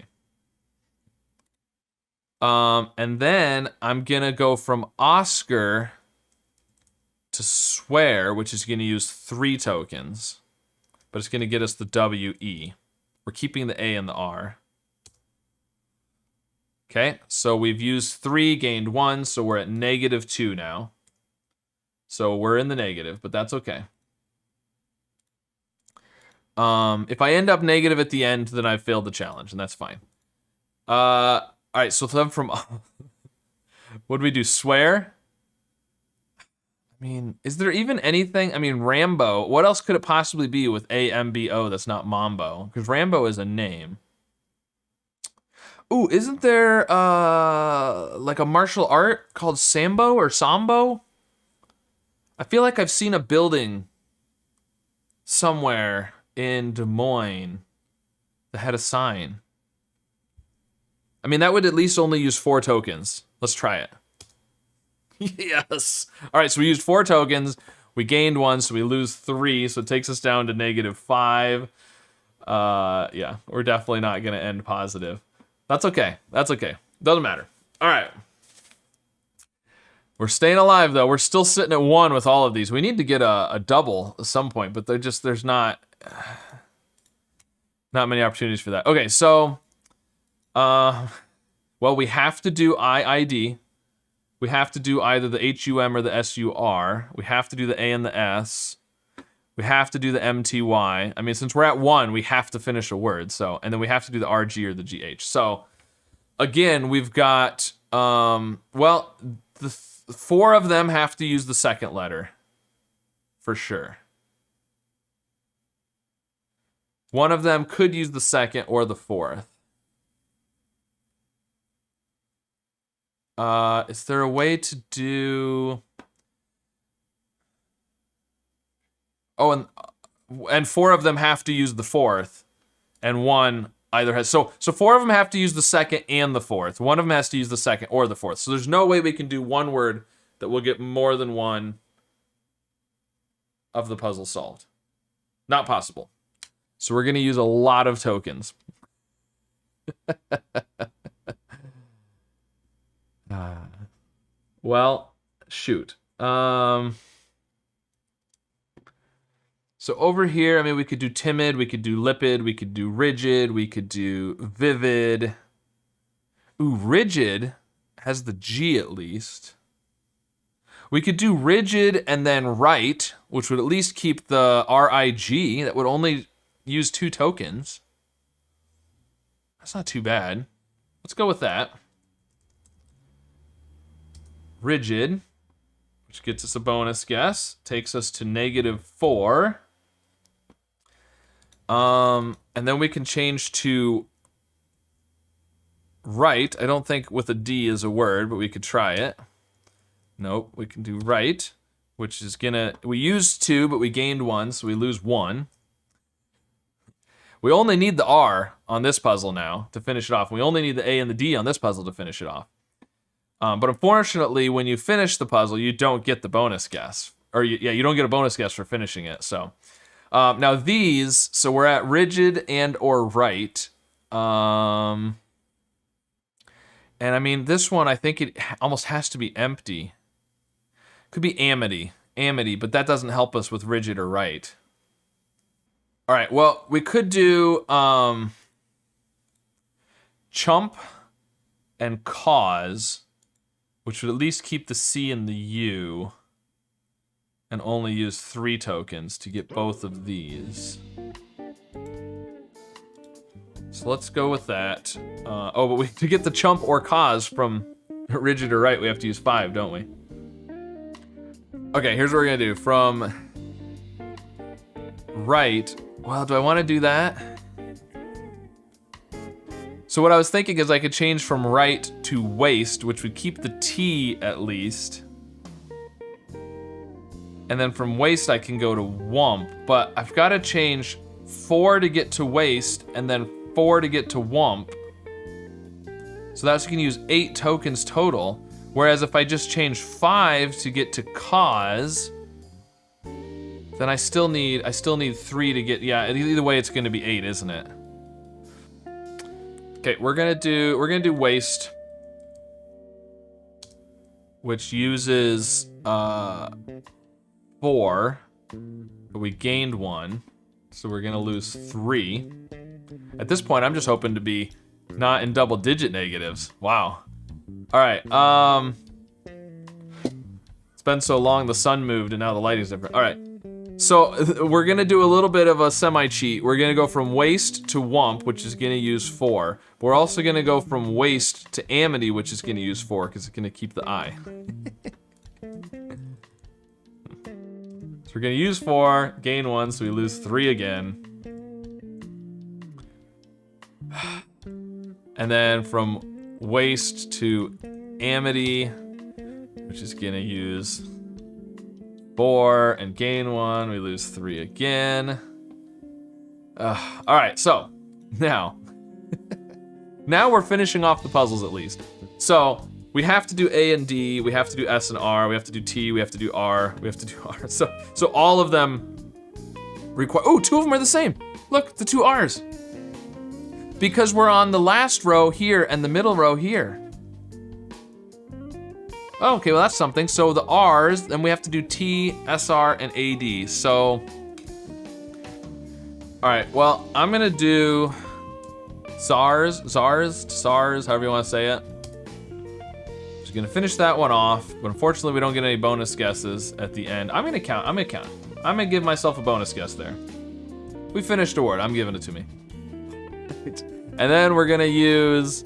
And then I'm gonna go from Oscar to Swear, which is gonna use 3 tokens, but it's gonna get us the W, E. We're keeping the A and the R. Okay, so we've used 3, gained 1, so we're at -2 now. So we're in the negative, but that's okay. If I end up negative at the end, then I've failed the challenge, and that's fine. All right, so then from, what do we do, Swear? I mean, is there even anything, I mean, Rambo, what else could it possibly be with A-M-B-O that's not Mambo? Because Rambo is a name. Ooh, isn't there, like a martial art called Sambo or Sambo? I feel like I've seen a building somewhere in Des Moines that had a sign. I mean, that would at least only use 4 tokens. Let's try it. Yes. All right, so we used 4 tokens. We gained 1, so we lose 3, so it takes us down to -5. Yeah, we're definitely not gonna end positive. That's okay. That's okay. Doesn't matter. All right. We're staying alive, though. We're still sitting at 1 with all of these. We need to get a double at some point, but there's not many opportunities for that. Okay, so, well, we have to do IID. We have to do either the HUM or the SUR. We have to do the A and the S. We have to do the MTY. I mean, since we're at 1, we have to finish a word. So, and then we have to do the RG or the GH. So, again, we've got, well, the 4 of them have to use the second letter, for sure. One of them could use the second or the 4th. Is there a way to do... Oh, and 4 of them have to use the 4th, and 1 either has... So 4 of them have to use the second and the 4th. 1 of them has to use the second or the 4th. So there's no way we can do 1 word that will get more than 1 of the puzzle solved. Not possible. So we're going to use a lot of tokens. Well, shoot. So over here, I mean, we could do timid, we could do lipid, we could do rigid, we could do vivid. Ooh, rigid has the G at least. We could do rigid and then right, which would at least keep the RIG. That would only use 2 tokens. That's not too bad. Let's go with that. Rigid, which gets us a bonus guess, takes us to -4. And then we can change to right. I don't think with a D is a word, but we could try it. Nope, we can do right, which is gonna, we used 2, but we gained 1, so we lose 1. We only need the R on this puzzle now to finish it off. We only need the A and the D on this puzzle to finish it off. But unfortunately, when you finish the puzzle, you don't get the bonus guess. Or you don't get a bonus guess for finishing it. So now these, so we're at rigid and or right. And I mean, this one, I think it almost has to be empty. Could be amity, but that doesn't help us with rigid or right. All right, well, we could do chump and cause, which would at least keep the C and the U, and only use 3 tokens to get both of these. So let's go with that. But to get the chump or cause from rigid or right, we have to use 5, don't we? Okay, here's what we're gonna do. From right, well, do I wanna do that? So what I was thinking is I could change from right to waist, which would keep the T at least. And then from waist I can go to wump, but I've gotta change 4 to get to waist and then 4 to get to wump. So that's, you can use 8 tokens total. Whereas if I just change 5 to get to cause, then I still need 3 to get, yeah, either way it's gonna be 8, isn't it? Okay, we're gonna do waist, which uses 4, but we gained 1, so we're gonna lose 3. At this point, I'm just hoping to be not in double-digit negatives. Wow. All right. It's been so long, the sun moved, and now the lighting's different. All right. So we're gonna do a little bit of a semi-cheat. We're gonna go from waist to wump, which is gonna use 4. But we're also gonna go from waist to amity, which is gonna use 4, because it's gonna keep the I. So we're gonna use 4, gain 1, so we lose 3 again. And then from waist to amity, which is gonna use 4 and gain 1, we lose 3 again. All right, so now we're finishing off the puzzles at least. So we have to do A and D, we have to do S and R, we have to do T, we have to do R, we have to do R. So all of them require, oh, 2 of them are the same. Look, the 2 R's. Because we're on the last row here and the middle row here. Oh, okay, well that's something. So the R's, then we have to do T, SR, and AD. So, all right, well, I'm gonna do SARS, however you wanna say it. Just gonna finish that one off, but unfortunately we don't get any bonus guesses at the end. I'm gonna count. I'm gonna give myself a bonus guess there. We finished a word, I'm giving it to me. And then we're gonna use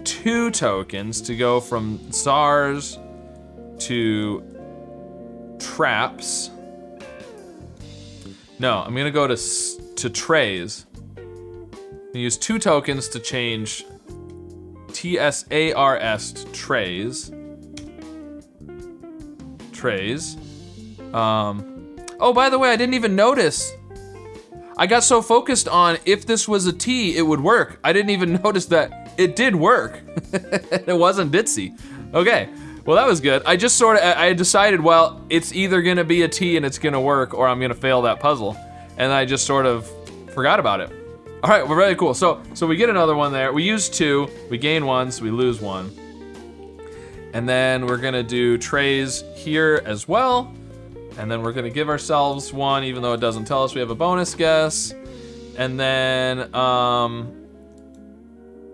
2 tokens to go from SARS to traps. No, I'm gonna go to trays. Use 2 tokens to change TSARS to trays. Trays. Oh, by the way, I didn't even notice. I got so focused on if this was a T, it would work. I didn't even notice that it did work. It wasn't ditzy. Okay, well that was good. I just I decided, well, it's either gonna be a T and it's gonna work or I'm gonna fail that puzzle. And I just sort of forgot about it. All right, well, really cool. So we get another one there. We use 2, we gain 1, so we lose 1. And then we're gonna do trays here as well. And then we're gonna give ourselves 1, even though it doesn't tell us we have a bonus guess. And then,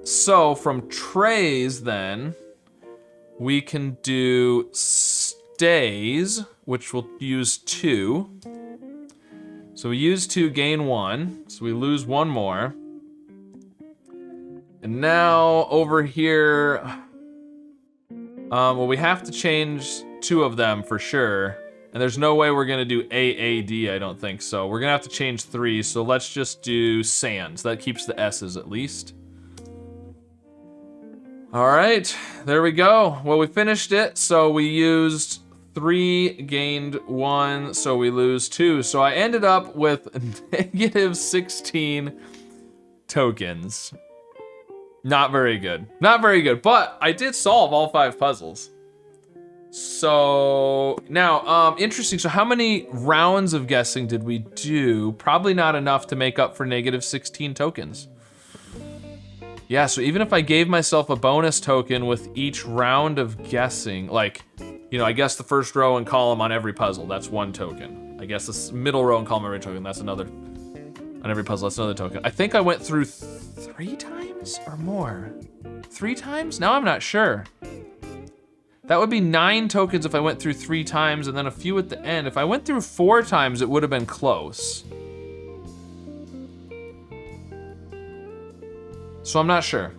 so from trays then, we can do stays, which will use 2. So we use 2, gain 1, so we lose 1 more. And now over here, well, we have to change 2 of them for sure. And there's no way we're gonna do AAD, I don't think so. We're gonna have to change 3, so let's just do sands. That keeps the S's at least. All right, there we go. Well, we finished it, so we used 3, gained 1, so we lose 2. So I ended up with negative 16 tokens. Not very good. Not very good, but I did solve all 5 puzzles. So now, interesting. So how many rounds of guessing did we do? Probably not enough to make up for negative 16 tokens. Yeah, so even if I gave myself a bonus token with each round of guessing, like, you know, I guess the first row and column on every puzzle, that's 1 token. I guess the middle row and column on every token, that's another, on every puzzle, that's another token. I think I went through 3 times or more. 3 times? Now I'm not sure. That would be 9 tokens if I went through 3 times and then a few at the end. If I went through 4 times, it would have been close. So I'm not sure.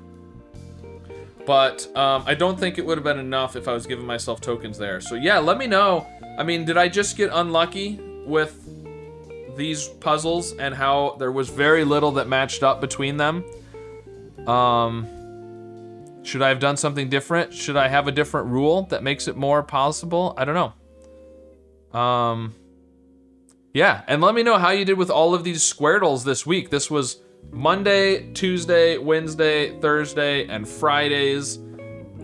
But I don't think it would have been enough if I was giving myself tokens there. So yeah, let me know. I mean, did I just get unlucky with these puzzles and how there was very little that matched up between them? Should I have done something different? Should I have a different rule that makes it more possible? I don't know. Yeah, and let me know how you did with all of these Squardles this week. This was Monday, Tuesday, Wednesday, Thursday, and Friday's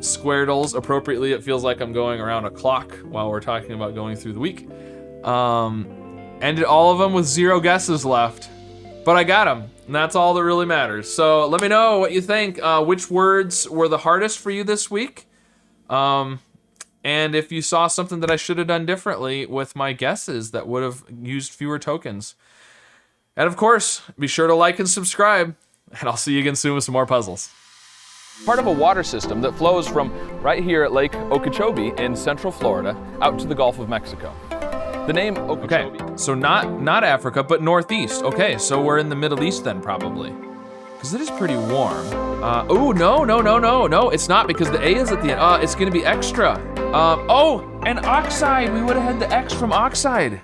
Squardles. Appropriately, it feels like I'm going around a clock while we're talking about going through the week. Ended all of them with 0 guesses left, but I got them, and that's all that really matters. So let me know what you think. Which words were the hardest for you this week? And if you saw something that I should have done differently with my guesses that would have used fewer tokens. And of course, be sure to like and subscribe, and I'll see you again soon with some more puzzles. Part of a water system that flows from right here at Lake Okeechobee in Central Florida out to the Gulf of Mexico. The name Okeechobee. Okay, so not Africa, but Northeast. Okay, so we're in the Middle East then probably. Because it is pretty warm. Oh, no, it's not because the A is at the end. It's gonna be extra. Oh, and Oxide, we would have had the X from Oxide.